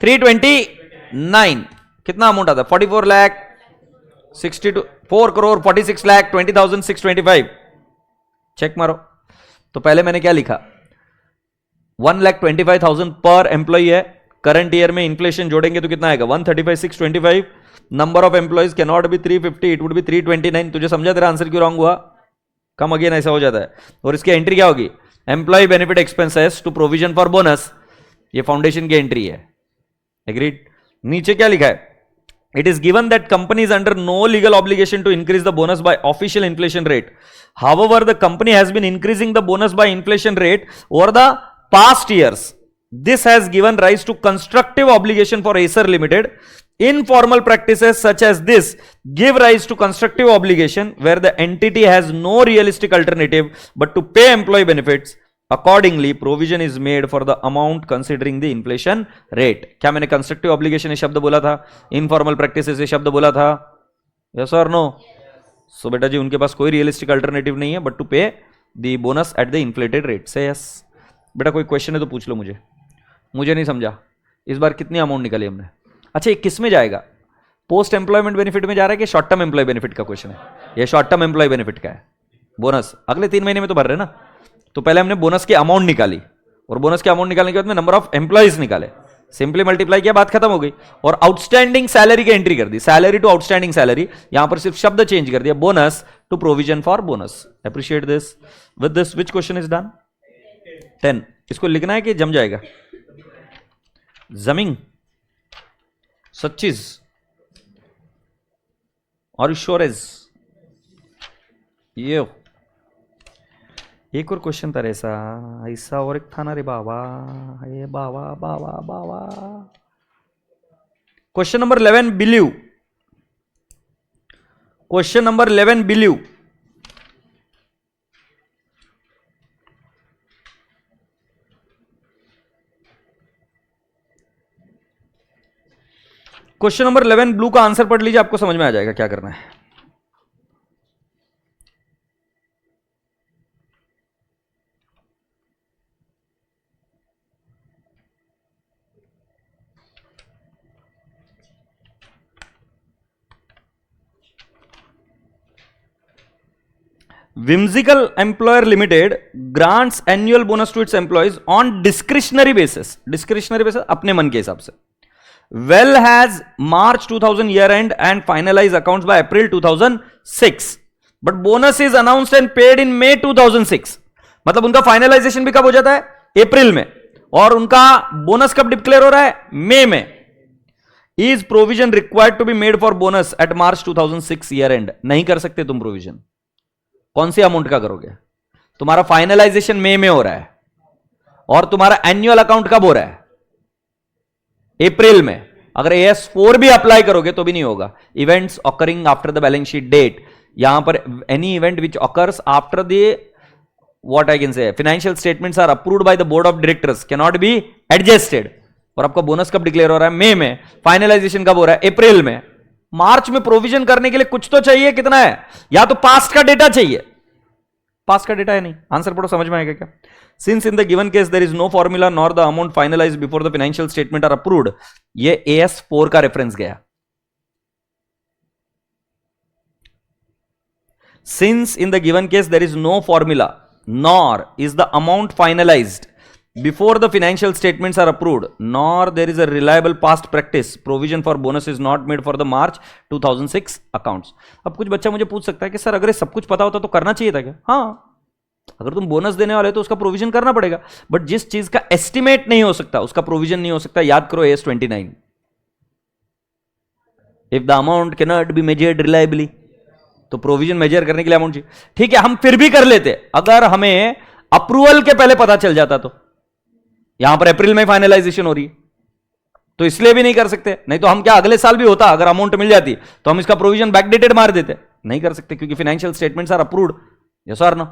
329। कितना अमाउंट आता है? 4,46,20,625। चेक मारो। तो पहले मैंने क्या लिखा? 1,25,000 पर एम्प्लॉय है। करंट ईयर में इन्फ्लेशन जोड़ेंगे तो कितना आएगा? 135,625। Number of employees can not B 350, it would be 329। तुझे समझा तेरा आंसर क्यों रॉन्ग हुआ? कम अगेन ऐसा हो जाता है। और इसकी एंट्री क्या होगी? Employ benefit expenses to provision for bonus. ये फाउंडेशन की एंट्री है। एग्रीड? नीचे क्या लिखा है? It is given that company is under no legal obligation to increase the bonus by official inflation rate. However, the company has been increasing the bonus by inflation rate over the past years. This has given rise to constructive obligation for Acer Limited. Informal practices such as this give rise to constructive obligation where the entity has no realistic alternative but to pay employee benefits. Accordingly, provision is made for the amount considering the inflation rate. क्या मैंने constructive obligation ये शब्द बोला था? Informal practices ये शब्द बोला था? Yes or no? So बेटा जी उनके पास कोई realistic alternative नहीं है but to pay the bonus at the inflated rate. Say yes. बेटा कोई क्वेश्चन है तो पूछ लो मुझे नहीं समझा। इस बार कितनी अमाउंट निकाली हमने? अच्छा, ये किस में जाएगा? पोस्ट एम्प्लॉयमेंट बेनिफिट में जा रहा है कि शॉर्ट टर्म एम्प्लॉय बेनिफिट का क्वेश्चन है? ये शॉर्ट टर्म एम्प्लॉय बेनिफिट का है। बोनस अगले 3 महीने में तो भर रहे ना। तो पहले हमने बोनस की अमाउंट निकाली और बोनस की अमाउंट निकालने के बाद में नंबर ऑफ एम्प्लॉयज निकाले। सिंपली मल्टीप्लाई किया, बात खत्म हो गई। और आउटस्टैंडिंग सैलरी की एंट्री कर दी, सैलरी टू आउटस्टैंडिंग सैलरी, यहां पर सिर्फ शब्द चेंज कर दिया, bonus to provision for bonus. Appreciate this. With this which question is done? 10। इसको लिखना है कि जम जाएगा? जमिंग सच्चीज और श्योरेज। ये एक और क्वेश्चन था ऐसा, ऐसा और एक था ना रे बाबा, ये बाबा बाबा बाबा। Question number 11 believe, question number 11 believe. Question number 11 blue का आंसर पढ़ लीजिए, आपको समझ में आ जाएगा क्या करना है। Whimsical Employer Limited grants annual bonus to its employees on discretionary basis. Discretionary basis अपने मन के हिसाब से. Well has March 2000 year end and finalize accounts by April 2006. But bonus is announced and paid in May 2006. मतलब उनका फाइनलाइजेशन भी कब हो जाता है? अप्रैल में, और उनका बोनस कब डिक्लेयर हो रहा है? मई में. Is provision required to be made for bonus at March 2006 year end? नहीं कर सकते तुम प्रोविजन. कौन सी अमाउंट का करोगे? तुम्हारा फाइनलाइजेशन मई में हो रहा है और तुम्हारा एनुअल अकाउंट कब हो रहा है? अप्रैल में. अगर AS4 भी अप्लाई करोगे तो भी नहीं होगा. Events occurring after the balance sheet date, यहां पर any event which occurs after the what I can say financial statements are approved by the board of directors can not be adjusted. और आपका बोनस कब डिक्लेयर हो रहा है? मई में. फाइनलाइजेशन कब हो रहा है? अप्रैल में. मार्च में प्रोविजन करने के लिए कुछ तो चाहिए. कितना है? या तो पास्ट का डेटा चाहिए. पास्ट का डेटा है नहीं. आंसर पढ़ो, समझ में आएगा क्या? Since in the given case there is no formula nor the amount finalise before the financial statement are approved. ये AS4 का रेफरेंस गया. Since in the given case there is no formula nor is the amount finalised before the financial statements are approved nor there is a reliable past practice, provision for bonus is not made for the March 2006 accounts. अब कुछ बच्चा मुझे पूछ सकता है कि सर अगर ये सब कुछ पता होता तो करना चाहिए था क्या? हाँ, अगर तुम बोनस देने वाले तो उसका प्रोविजन करना पड़ेगा. बट जिस चीज का एस्टिमेट नहीं हो सकता उसका प्रोविजन नहीं हो सकता. याद करो AS29. If the amount can not be measured reliably, तो प्रोविजन मेजर करने के लिए अमाउंट चाहिए. ठीक है, हम फिर भी कर लेते अगर हमें अप्रूवल के पहले पता चल जाता. तो यहां पर अप्रैल में फाइनलाइजेशन हो रही है तो इसलिए भी नहीं कर सकते. नहीं तो हम क्या अगले साल भी होता, अगर अमाउंट मिल जाती तो हम इसका प्रोविजन बैकडेटेड मार देते. नहीं कर सकते क्योंकि financial statements are approved. Yes और नो.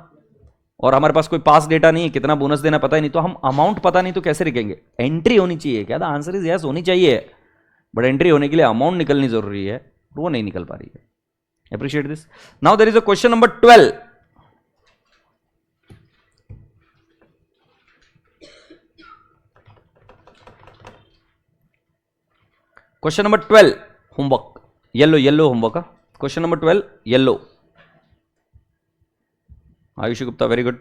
और हमारे पास कोई पास डेटा नहीं है, कितना बोनस देना पता ही नहीं, तो हम अमाउंट पता नहीं तो कैसे लिखेंगे? एंट्री होनी चाहिए. क्या? द आंसर इज यस, होनी चाहिए. बट एंट्री होने के लिए अमाउंट निकलनी जरूरी है, वो नहीं निकल पा रही है. Appreciate this. Now there is a question number 12. Question number 12 homework, yellow homework. Question number 12 yellow. Ayushi Gupta, very good.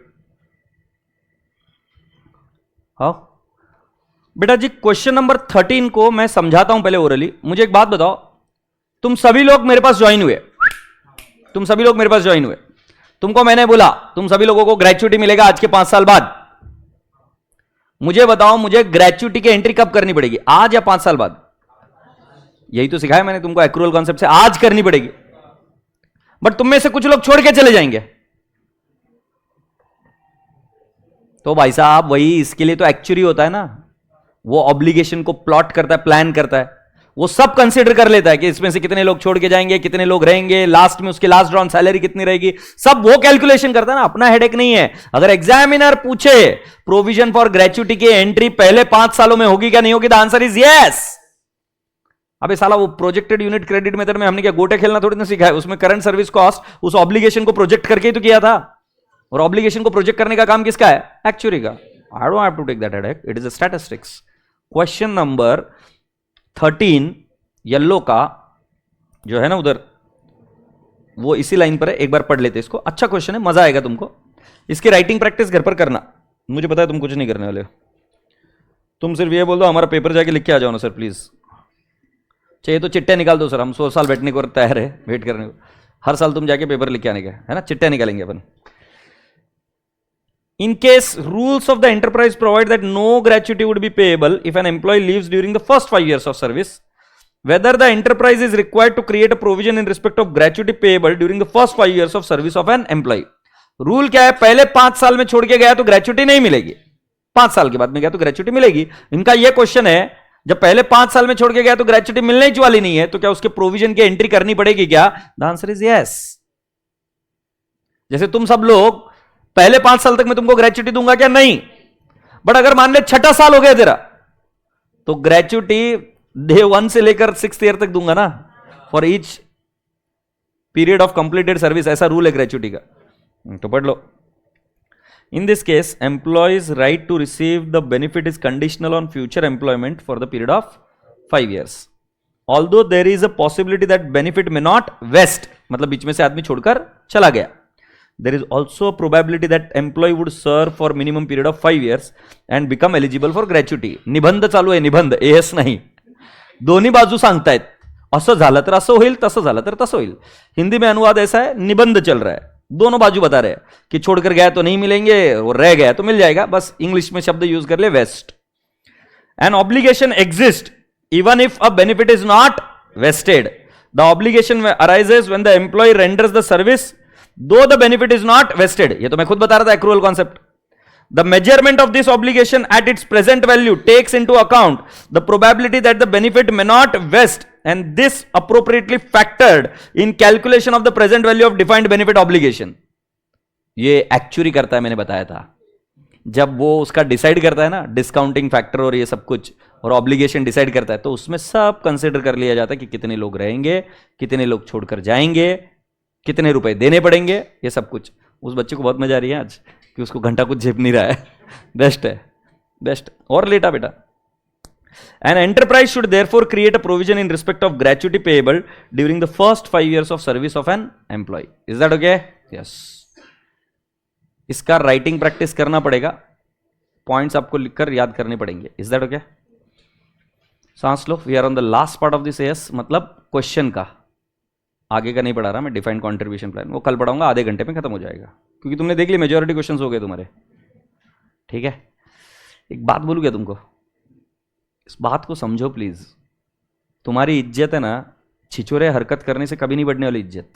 हाँ बेटा जी, क्वेश्चन नंबर 13 को मैं समझाता हूं पहले ओरली. मुझे एक बात बताओ, तुम सभी लोग मेरे पास ज्वाइन हुए, तुमको मैंने बोला तुम सभी लोगों को ग्रेच्युटी मिलेगा आज के 5 साल बाद. मुझे बताओ, मुझे ग्रेच्युटी की एंट्री कब करनी पड़ेगी? आज या 5 साल बाद? यही तो सिखाया मैंने तुमको एक्रूअल कॉन्सेप्ट से. आज करनी पड़ेगी. बट तुम में से कुछ लोग छोड़ के चले जाएंगे. तो भाई साहब वही, इसके लिए तो एक्चुअली होता है ना, वो ऑब्लिगेशन को प्लॉट करता है, प्लान करता है, वो सब कंसीडर कर लेता है कि इसमें से कितने लोग छोड़ के जाएंगे, कितने लोग रहेंगे, लास्ट में उसकी लास्ट ड्रॉन सैलरी कितनी रहेगी, सब वो कैलकुलेशन करता है ना. अपना हेडेक नहीं है. अगर एग्जामिनर पूछे प्रोविजन फॉर ग्रेच्युटी की एंट्री पहले 5 सालों में होगी क्या नहीं होगी, द आंसर इज यस. अबे साला, वो प्रोजेक्टेड यूनिट क्रेडिट मेथड में हमने क्या गोटे खेलना थोड़ी ना सीखा है? उसमें करंट सर्विस कॉस्ट उस ऑब्लिगेशन को प्रोजेक्ट करके ही तो किया था. और ऑब्लिगेशन को प्रोजेक्ट करने का काम किसका है? एक्चुअरी का. I don't have to take that headache, it is a statistics. Question number 13 yellow का जो है ना उधर, वो इसी लाइन पर है. एक बार पढ़ लेते इसको. अच्छा क्वेश्चन है, मजा आएगा तुमको. इसकी राइटिंग प्रैक्टिस घर पर करना. मुझे पता है तुम कुछ नहीं करने वाले हो. तुम सिर्फ ये बोल दो हमारा पेपर जाके लिख के आ जाओ ना सर प्लीज। चाहिए तो चिट्टे निकाल दो सर, हम 100 साल बैठने को तैयार है, वेट करने को। हर साल तुम जाके पेपर लिख के आने का है ना, चिट्टे निकालेंगे अपन। In case rules of the enterprise provide that no gratuity would be payable if an employee leaves during the first 5 years of service, whether the enterprise is required to create a provision in respect of gratuity payable during the first 5 years of service of an employee. Rule क्या है, पहले 5 साल में छोड़ के गया तो ग्रेच्युटी नहीं मिलेगी, 5 साल के बाद में गया तो ग्रेच्युटी मिलेगी। इनका यह क्वेश्चन है, जब पहले 5 साल में छोड़ के गया तो ग्रेच्युटी मिलने ही वाली नहीं है, तो क्या उसके प्रोविजन की एंट्री करनी पड़ेगी क्या? The answer is yes. जैसे तुम सब लोग पहले 5 साल तक मैं तुमको ग्रेच्युटी दूंगा क्या? नहीं। बट अगर मान ले 6ठा साल हो गया तेरा, तो ग्रेच्युटी डे 1 से लेकर 6th ईयर तक दूंगा ना, for each period of completed service. ऐसा रूल है ग्रेच्युटी का, तो पढ़ लो। In this case employees right to receive the benefit is conditional on future employment for the period of 5 years, although there is a possibility that benefit may not vest, मतलब बीच में से आदमी छोड़कर चला गया। There is also a probability that employee would serve for minimum period of 5 years and become eligible for gratuity. निबंध चालू आहे, निबंध, एस नाही, दोन्ही बाजू सांगतायत, असं झालं तर असं होईल, तसं झालं तर तसं होईल। हिंदी में अनुवाद ऐसा है, निबंध चल रहा है, दोनों बाजू बता रहे हैं कि छोड़कर गया तो नहीं मिलेंगे और रह गया तो मिल जाएगा, बस इंग्लिश में शब्द यूज कर ले, waste. An obligation exists even if a benefit is not vested. The obligation arises when the employee renders the service though the benefit is not vested. ये तो मैं खुद बता रहा था, accrual concept. The measurement of this obligation at its present value takes into account the probability that the benefit may not vest, and this appropriately factored in calculation of the present value of defined benefit obligation. ये एक्चुअली करता है, मैंने बताया था, जब वो उसका डिसाइड करता है ना, डिस्काउंटिंग फैक्टर और ये सब कुछ, और ऑब्लिगेशन डिसाइड करता है, तो उसमें सब कंसिडर कर लिया जाता है कि कितने लोग रहेंगे, कितने लोग छोड़कर जाएंगे, कितने रुपए देने पड़ेंगे, ये सब कुछ। उस बच्चे को बहुत मजा आ रही है आज कि उसको घंटा कुछ झेप नहीं रहा है। बेस्ट है, बेस्ट। और लेटा बेटा। An enterprise should therefore create a provision in respect of gratuity payable during the first 5 years of service of an employee. Is that okay? Yes. इसका राइटिंग प्रैक्टिस करना पड़ेगा, पॉइंट्स आपको लिखकर याद करने पड़ेंगे। Is that okay? सांस लो। We are on the last part of this एस, मतलब क्वेश्चन का। आगे का नहीं पढ़ा रहा मैं, डिफाइंड कंट्रीब्यूशन प्लान वो कल पढ़ाऊंगा, आधे घंटे में खत्म हो जाएगा, क्योंकि तुमने देख ली मेजॉरिटी क्वेश्चंस हो गए तुम्हारे। ठीक है, एक बात बोलूं क्या तुमको, इस बात को समझो प्लीज। तुम्हारी इज्जत है ना, छिछोरे हरकत करने से कभी नहीं बढ़ने वाली इज्जत।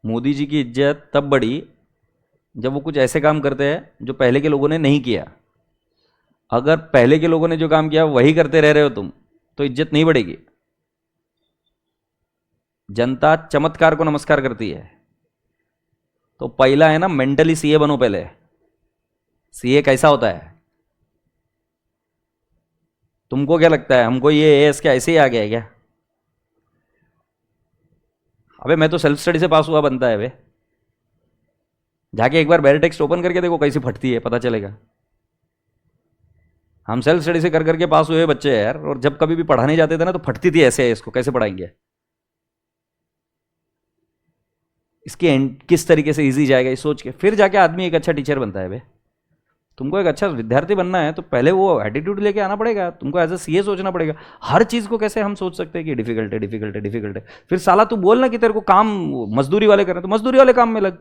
मोदी जी की इज्जत तब बढ़ी जब वो कुछ ऐसे काम करते हैं जो पहले के लोगों ने नहीं किया। अगर पहले के लोगों ने जो काम किया वही करते रह रहे हो तुम, तो इज्जत नहीं बढ़ेगी। जनता चमत्कार को नमस्कार करती है। तो पहला है ना, मेंटली सीए बनो पहले। सीए कैसा होता है? तुमको क्या लगता है हमको ये एएस क्या ऐसे ही आ गया है क्या? अबे मैं तो सेल्फ स्टडी से पास हुआ बनता है। वे जाके एक बार बैर टेक्स्ट ओपन करके देखो कैसी फटती है, पता चलेगा। हम सेल्फ स्टडी से कर करके पास हुए बच्चे हैं यार, और जब कभी भी पढ़ाने जाते थे ना तो फटती थी ऐसे। इसको कैसे पढ़ाएंगे, इसके किस तरीके से इजी जाएगा, ये सोच के फिर जाके आदमी एक अच्छा टीचर बनता है। बे तुमको एक अच्छा विद्यार्थी बनना है तो पहले वो एटीट्यूड लेके आना पड़ेगा। तुमको एज अ सीए सोचना पड़ेगा। हर चीज को कैसे हम सोच सकते हैं कि डिफिकल्ट है, डिफिकल्ट है, डिफिकल्ट है। फिर साला तू बोल ना कि तेरे को काम मजदूरी वाले करना, तो मजदूरी वाले काम में लग।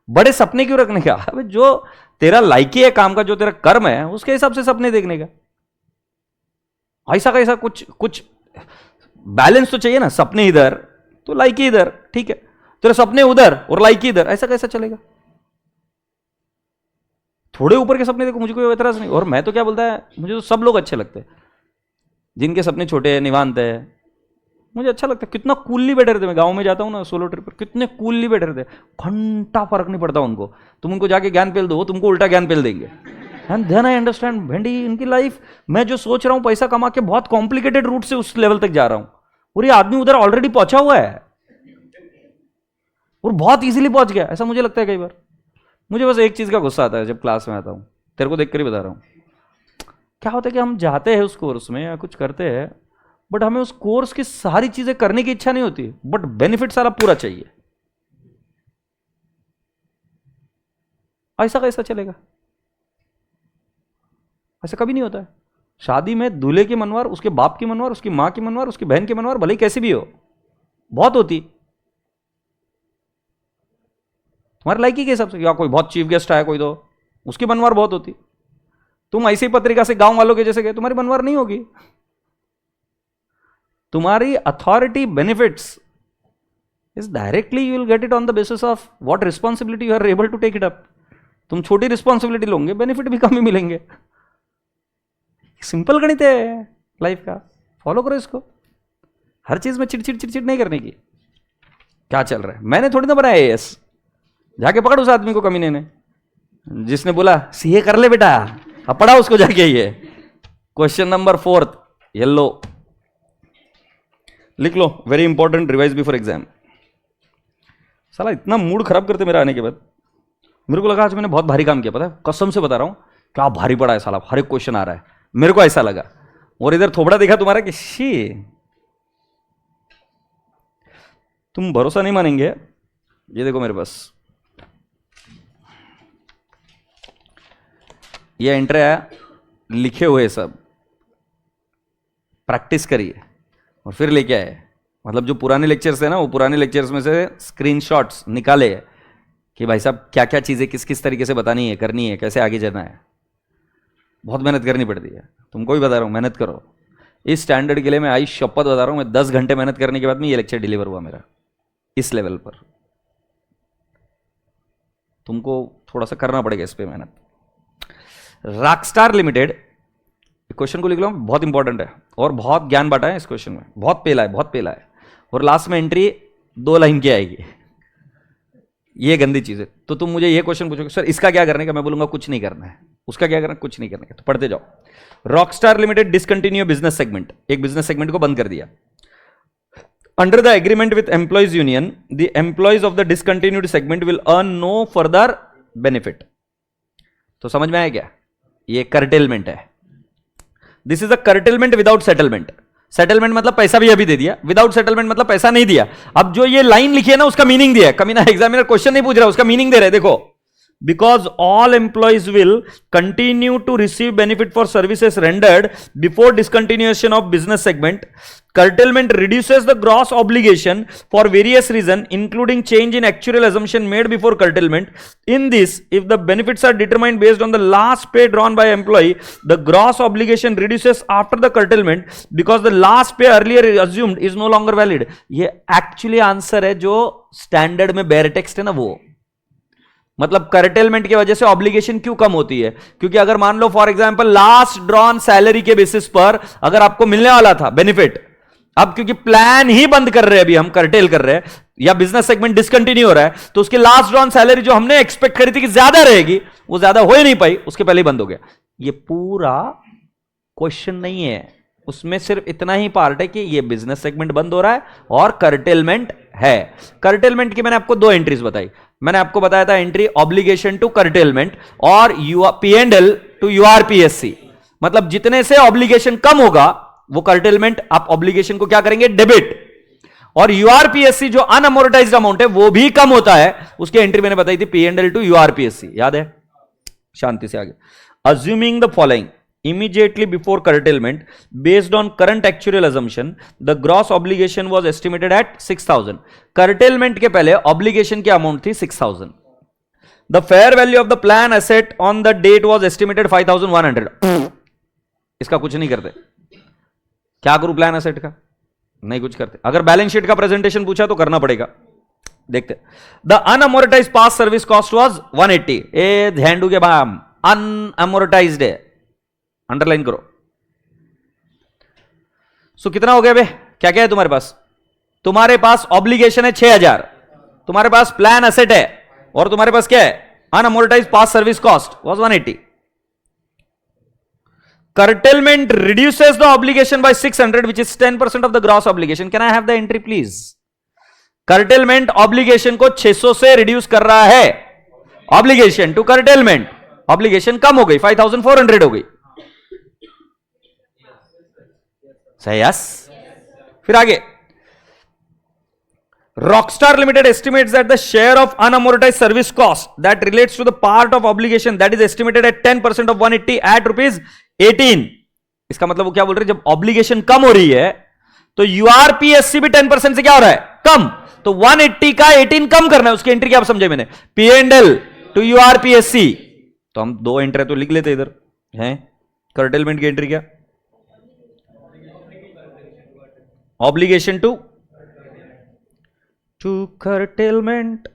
बड़े सपने क्यों रखने का? अबे जो तेरा लायकी है काम का, जो तेरा कर्म है, उसके हिसाब से सपने देखने का। ऐसा कैसा कुछ बैलेंस तो चाहिए ना। सपने इधर तो लायकी इधर, ठीक है। तेरे सपने उधर और लायकी इधर, ऐसा कैसा चलेगा? थोड़े ऊपर के सपने देखो, मुझे कोई एतराज नहीं। और मैं तो क्या बोलता है, मुझे तो सब लोग अच्छे लगते हैं जिनके सपने छोटे हैं, निवांत है। मुझे अच्छा लगता है। कितना कूलली बैठे रहते। मैं गांव में जाता हूँ ना सोलो ट्रिप पर, कितने कूलली बैठे रहते। घंटा फर्क नहीं पड़ता उनको। तुम उनको जाके ज्ञान पेल दो, तुमको उल्टा ज्ञान पेल देंगे। एंड देन आई अंडरस्टैंड भेंडी इनकी लाइफ। मैं जो सोच रहा हूँ पैसा कमा के बहुत कॉम्प्लिकेटेड रूट से उस लेवल तक जा रहा हूँ, और ये आदमी उधर ऑलरेडी पहुंचा हुआ है और बहुत इजीली पहुंच गया। ऐसा मुझे लगता है कई बार। मुझे बस एक चीज का गुस्सा आता है जब क्लास में आता हूं, तेरे को देखकर ही बता रहा हूं। क्या होता है कि हम जाते हैं उस कोर्स में या कुछ करते हैं, बट हमें उस कोर्स की सारी चीजें करने की इच्छा नहीं होती, बट बेनिफिट सारा पूरा चाहिए। ऐसा कैसा चलेगा? ऐसा कभी नहीं होता है। शादी में दूल्हे की मनवार, उसके बाप की मनवार, उसकी मां की मनवार, उसकी बहन की मनवार, भले ही कैसी भी हो, बहुत होती। तुम्हारे लायकी के हिसाब से, या कोई बहुत चीफ गेस्ट आया कोई, तो उसकी मनवार बहुत होती। तुम ऐसी पत्रिका से गांव वालों के जैसे गए, तुम्हारी मनवार नहीं होगी। तुम्हारी authority benefits is directly you will get it on the basis of what responsibility you are able to take it up. तुम छोटी रिस्पॉन्सिबिलिटी लोगे, बेनिफिट भी कम ही मिलेंगे। सिंपल गणित है लाइफ का, फॉलो करो इसको। हर चीज में चिड़चिड़ चिड़चिड़ नहीं करने की। क्या चल रहा है, मैंने थोड़ी ना बनाया एएस, जाके पकड़ उस आदमी को कमीने ने जिसने बोला सीए कर ले बेटा, अब पढ़ा उसको जाके। ये क्वेश्चन नंबर 4 येलो लिख लो, very important, revise before exam. साला इतना मूड खराब करते मेरा आने के बाद। मेरे को लगा आज मैंने बहुत भारी काम किया, पता है, कसम से बता रहा हूं, क्या भारी पड़ा है साला, हर एक क्वेश्चन आ रहा है, मेरे को ऐसा लगा। और इधर थोबड़ा देखा तुम्हारा कि शी, तुम भरोसा नहीं मानेंगे। ये देखो मेरे पास ये एंट्री आया, लिखे हुए सब, प्रैक्टिस करिए और फिर लेके आए। मतलब जो पुराने लेक्चर्स है ना, वो पुराने लेक्चर्स में से स्क्रीनशॉट्स निकाले कि भाई साहब क्या क्या चीजें किस किस तरीके से बतानी है, करनी है, कैसे आगे जाना है। बहुत मेहनत करनी पड़ती है, तुमको भी बता रहा हूं, मेहनत करो। इस स्टैंडर्ड के लिए मैं आई शपथ बता रहा हूं, मैं 10 घंटे मेहनत करने के बाद में ये लेक्चर डिलीवर हुआ मेरा इस लेवल पर। तुमको थोड़ा सा करना पड़ेगा इस पे मेहनत। रॉकस्टार लिमिटेड, क्वेश्चन को लिख लो, बहुत इंपॉर्टेंट है और बहुत ज्ञान बांटा है इस क्वेश्चन में, बहुत पेला है, बहुत पेला है। और लास्ट में एंट्री 2 लाइन की आएगी, ये गंदी चीज है। तो तुम मुझे ये क्वेश्चन पूछोगे सर इसका क्या करने का, मैं बोलूंगा कुछ नहीं करना है। उसका क्या करना, कुछ नहीं करने का। तो पढ़ते जाओ। Rockstar Limited discontinue business segment, एक बिजनेस सेगमेंट को बंद कर दिया। Under the agreement with employees union, the employees of the discontinued segment will earn no further benefit. तो समझ में आया क्या, ये कर्टेलमेंट है। This is a curtailment without settlement. Settlement मतलब पैसा भी अभी दे दिया, विदाउट सेटलमेंट मतलब पैसा नहीं दिया। अब जो ये लाइन लिखी है ना, उसका मीनिंग दिया है। कमीना एग्जामिनर क्वेश्चन नहीं पूछ रहा, उसका मीनिंग दे रहे हैं, देखो। Because all employees will continue to receive benefit for services rendered before discontinuation of business segment, curtailment reduces the gross obligation for various reasons, including change in actuarial assumption made before curtailment. In this, if the benefits are determined based on the last pay drawn by employee, the gross obligation reduces after the curtailment because the last pay earlier assumed is no longer valid. ये actually आंसर है जो स्टैंडर्ड में बेयर टेक्स्ट है ना, वो मतलब कर्टेलमेंट की वजह से ऑब्लिगेशन क्यों कम होती है, क्योंकि अगर मान लो for example last drawn salary के बेसिस पर अगर आपको मिलने वाला था बेनिफिट, अब क्योंकि प्लान ही बंद कर रहे हैं, अभी हम कर्टेल कर रहे हैं या बिजनेस सेगमेंट डिसकंटिन्यू हो रहा है, तो उसकी लास्ट ड्रॉन सैलरी जो हमने एक्सपेक्ट करी थी कि ज्यादा रहेगी, वो ज्यादा हो ही नहीं पाई, उसके पहले ही बंद हो गया। ये पूरा क्वेश्चन नहीं है, उसमें सिर्फ इतना ही पार्ट है कि ये बिजनेस सेगमेंट बंद हो रहा है और कर्टेलमेंट है। कर्टेलमेंट की मैंने आपको 2 एंट्रीज बताई। मैंने आपको बताया था एंट्री ऑब्लिगेशन टू कर्टेलमेंट और P&L टू URPSC, मतलब जितने से ऑब्लिगेशन कम होगा वो कर्टेलमेंट, आप ऑब्लिगेशन को क्या करेंगे, डेबिट। और URPSC जो अनअमोर्टाइज्ड अमाउंट है वो भी कम होता है, उसकी एंट्री मैंने बताई थी P&L टू URPSC, याद है। शांति से आगे। Assuming the following immediately before curtailment based on current actuarial assumption, the gross obligation was estimated at 6,000. curtailment के पहले obligation की अमाउंट थी 6,000. the fair value of the plan asset on the date was estimated 5,100. इसका कुछ नहीं करते, क्या करूं प्लान एसेट का, नहीं कुछ करते। अगर बैलेंस शीट का प्रेजेंटेशन पूछा तो करना पड़ेगा, देखते। The unamortised past service cost was 180. ए ध्यान के भाम अनअमोर्टाइज्ड है, अंडरलाइन करो। सो कितना हो गया बे, क्या क्या है तुम्हारे पास, तुम्हारे पास ऑब्लिगेशन है 6,000, तुम्हारे पास प्लान एसेट है, और तुम्हारे पास क्या है, unamortised past service cost was 180. curtailment reduces the obligation by 600 which is 10% of the gross obligation. Can I have the entry please? curtailment obligation को 600 से रिड्यूस कर रहा है, obligation to curtailment, obligation कम हो गई, 5,400 हो गई, सही। यस, फिर आगे। Rockstar Limited estimates that the share of unamortized service cost that relates to the part of obligation that is estimated at 10% of 180 at rupees 18। इसका मतलब वो क्या बोल रहे हैं, जब ऑब्लिगेशन कम हो रही है तो यूआरपीएससी भी 10% से क्या हो रहा है, कम। तो 180 का 18 कम करना है, उसकी एंट्री क्या समझे मैंने, पी एंड एल टू यूआरपीएससी। तो हम दो एंट्री तो लिख लेते इधर हैं। कर्टेलमेंट की एंट्री क्या, ऑब्लिगेशन टू कर्टेलमेंट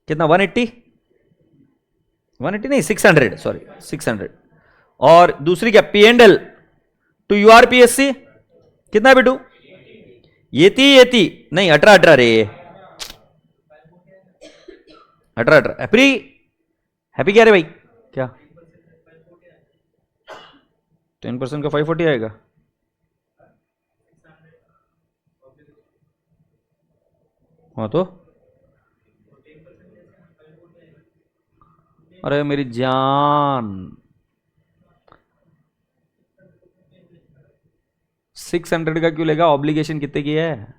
कितना, 180, 180 नहीं 600, सॉरी 600। और दूसरी क्या, पी एंड एल टू यूआरपीएससी कितना है बेटू, ये नहीं 18 रे, 18 हैप्पी, हैप्पी क्या रे भाई, क्या 10% का 540 आएगा। हाँ तो अरे मेरी जान, 600 का क्यों लेगा, ऑब्लिगेशन कितने की है,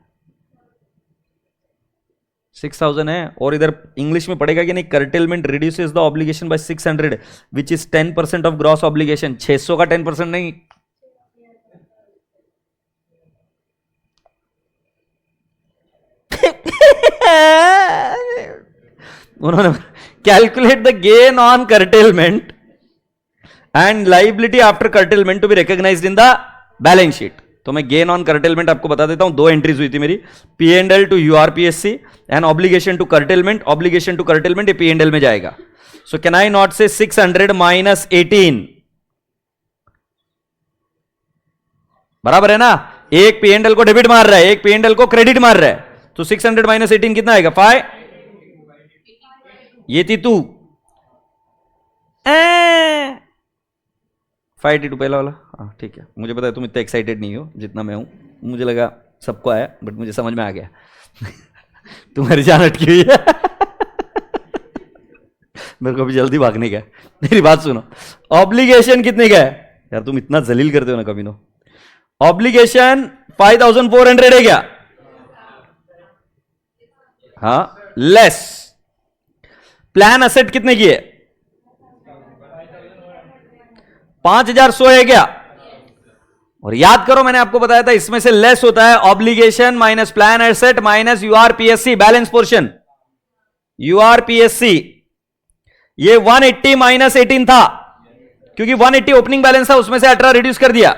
6000 है। और इधर इंग्लिश में पढ़ेगा कि नहीं, curtailment reduces the obligation by 600 which is 10% of gross obligation. 600 का 10% नहीं, उन्होंने calculate the gain on curtailment and liability after curtailment to be recognised in the balance sheet. तो मैं गेन ऑन कर्टेलमेंट आपको बता देता हूं, दो एंट्रीज हुई थी मेरी, P and L to URPSC and obligation to curtailment. Obligation to curtailment ये पी एंड एल में जाएगा। सो कैन आई नॉट से 600 माइनस 18 बराबर है ना, एक पी एंड एल को डेबिट मार रहा है, एक पी एंड एल को क्रेडिट मार रहा है। तो 600 माइनस 18 कितना आएगा, 5, ये थी तू 582 पहला वाला। हाँ ठीक है, मुझे पता है तुम इतना एक्साइटेड नहीं हो जितना मैं हूं, मुझे लगा सबको आया, बट मुझे समझ में आ गया तुम्हारी जान अटकी हुई है मेरे को भी जल्दी भागने का है। मेरी बात सुनो, ऑब्लिगेशन कितने का है यार, तुम इतना जलील करते हो ना कभी नो। ऑब्लिगेशन 5400 है क्या, हाँ लेस प्लान असेट कितने की है, 5100 है क्या। और याद करो मैंने आपको बताया था इसमें से लेस होता है obligation minus plan asset minus URPSC balance portion. URPSC ये 180 माइनस 18 था, क्योंकि 180 ओपनिंग बैलेंस था, उसमें से 18 रिड्यूस कर दिया,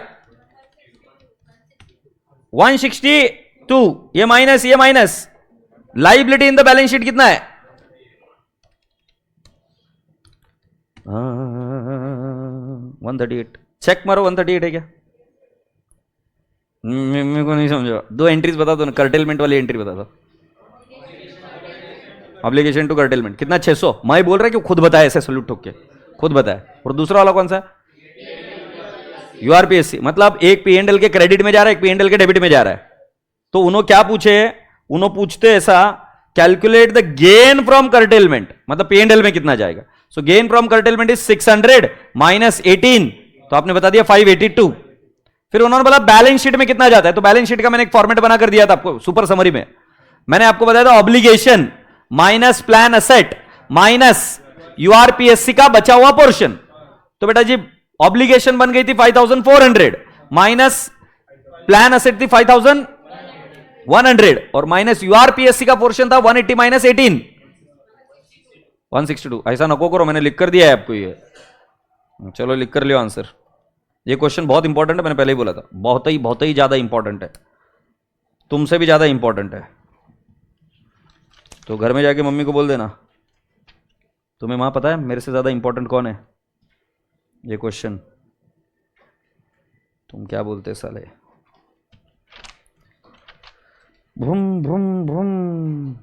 162। ये minus liability in the balance sheet कितना है, 138। चेक मारो 138 है क्या, मेरे को नहीं समझा, दो एंट्रीज बता दो ना, कर्टेलमेंट वाली एंट्री बता दो। ऑब्लिगेशन टू कर्टेलमेंट कितना, 600। मैं बोल रहा है कि खुद बताया ऐसे सलूट ठोक के, खुद बताया। और दूसरा वाला कौन सा, यूआरपीएससी, मतलब एक पीएनएल के क्रेडिट में जा रहा है, एक पीएनएल के डेबिट में जा रहा है। तो उन्होंने क्या पूछे, उन्होंने पूछते ऐसा, calculate the gain from curtailment, मतलब पीएनएल में कितना जाएगा। So gain from curtailment is 600 minus 18, तो आपने बता दिया 582। फिर उन्होंने बोला बैलेंस शीट में कितना जाता है, तो बैलेंस शीट का मैंने एक फॉर्मेट बना कर दिया था आपको सुपर समरी में। मैंने आपको बताया था obligation minus plan asset minus URPSC का बचा हुआ पोर्शन। तो बेटा जी ऑब्लिगेशन बन गई थी 5400 माइनस प्लान असेट थी 5100 और माइनस यूआरपीएससी का पोर्शन था 180 माइनस 18 162। ऐसा नको करो, मैंने लिख कर दिया है आपको ये, चलो लिख कर लियो आंसर। ये क्वेश्चन बहुत इंपॉर्टेंट है, मैंने पहले ही बोला था, बहुत ही ज्यादा इंपॉर्टेंट है, तुमसे भी ज्यादा इंपॉर्टेंट है। तो घर में जाके मम्मी को बोल देना, तुम्हें मां पता है मेरे से ज्यादा इंपॉर्टेंट कौन है, ये क्वेश्चन। तुम क्या बोलते साले, भ्रुम भ्रुम भ्रुम।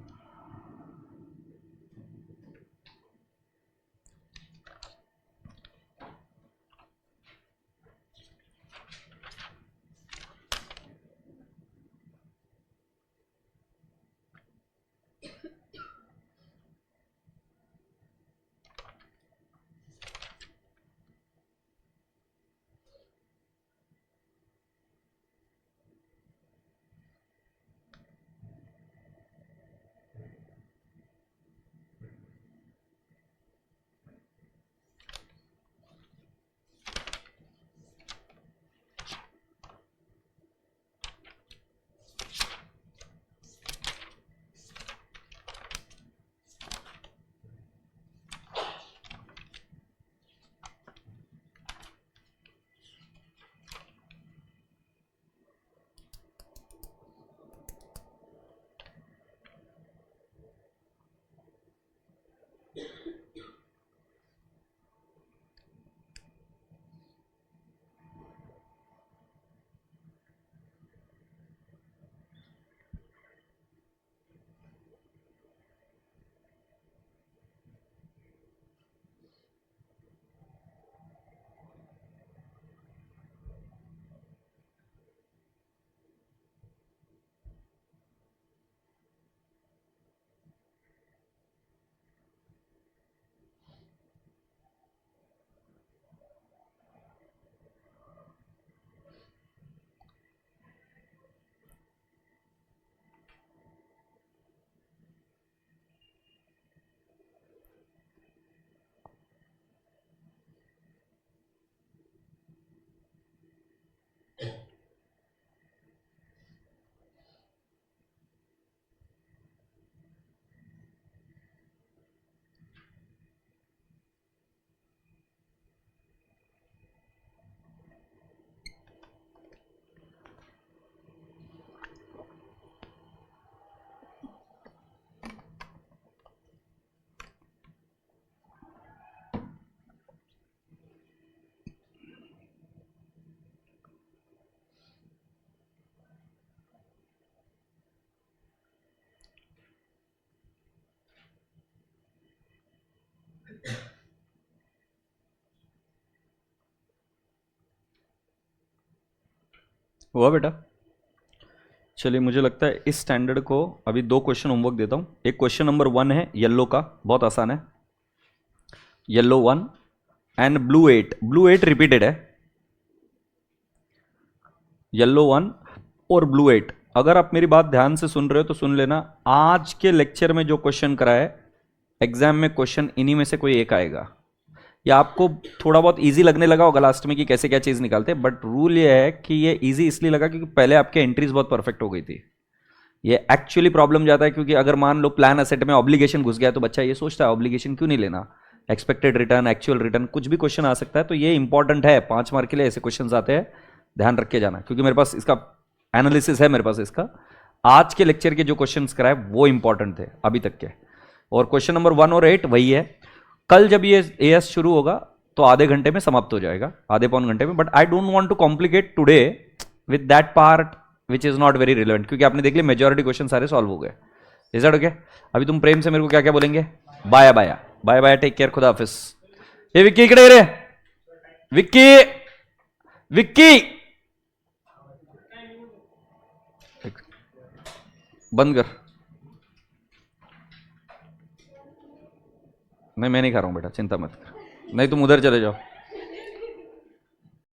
हुआ बेटा? चलिए, मुझे लगता है इस स्टैंडर्ड को अभी 2 क्वेश्चन होमवर्क देता हूं। एक क्वेश्चन नंबर 1 है येलो का, बहुत आसान है। Yellow 1 and blue 8, blue 8 repeated है। येलो 1 और ब्लू 8, अगर आप मेरी बात ध्यान से सुन रहे हो तो सुन लेना। आज के लेक्चर में जो क्वेश्चन करा है, एग्जाम में क्वेश्चन इन्हीं में से कोई एक आएगा। या आपको थोड़ा बहुत इजी लगने लगा होगा लास्ट में कि कैसे क्या चीज निकालते हैं, बट रूल ये है कि ये इजी इसलिए लगा क्योंकि पहले आपके एंट्रीज बहुत परफेक्ट हो गई थी। ये एक्चुअली प्रॉब्लम जाता है क्योंकि अगर मान लो प्लान असेट में ऑब्लिगेशन घुस गया तो बच्चा ये सोचता है ऑब्लिगेशन क्यों नहीं लेना, एक्सपेक्टेड रिटर्न, एक्चुअल रिटर्न, कुछ भी क्वेश्चन आ सकता है। तो ये इंपॉर्टेंट है, 5 मार्क के लिए ऐसे क्वेश्चन आते हैं, ध्यान रख के जाना, क्योंकि मेरे पास इसका एनालिसिस है, मेरे पास इसका आज के लेक्चर के जो क्वेश्चन कराए वो इंपॉर्टेंट थे अभी तक के। और क्वेश्चन नंबर 1 और 8 वही है। कल जब ये एएस शुरू होगा तो आधे घंटे में समाप्त हो जाएगा, आधे पौन घंटे में। But I don't want to complicate today with that part which is not very relevant, क्योंकि आपने देख लिया मेजॉरिटी क्वेश्चन सारे सॉल्व हो गए। Is that okay? अभी तुम प्रेम से मेरे को क्या क्या बोलेंगे? Bye bye, bye bye, take care, खुदा हाफिज। ये विक्की इकडे रे, विक्की, विक्की बंद कर। नहीं, मैं नहीं खा रहा हूं बेटा, चिंता मत कर, नहीं तुम उधर चले जाओ।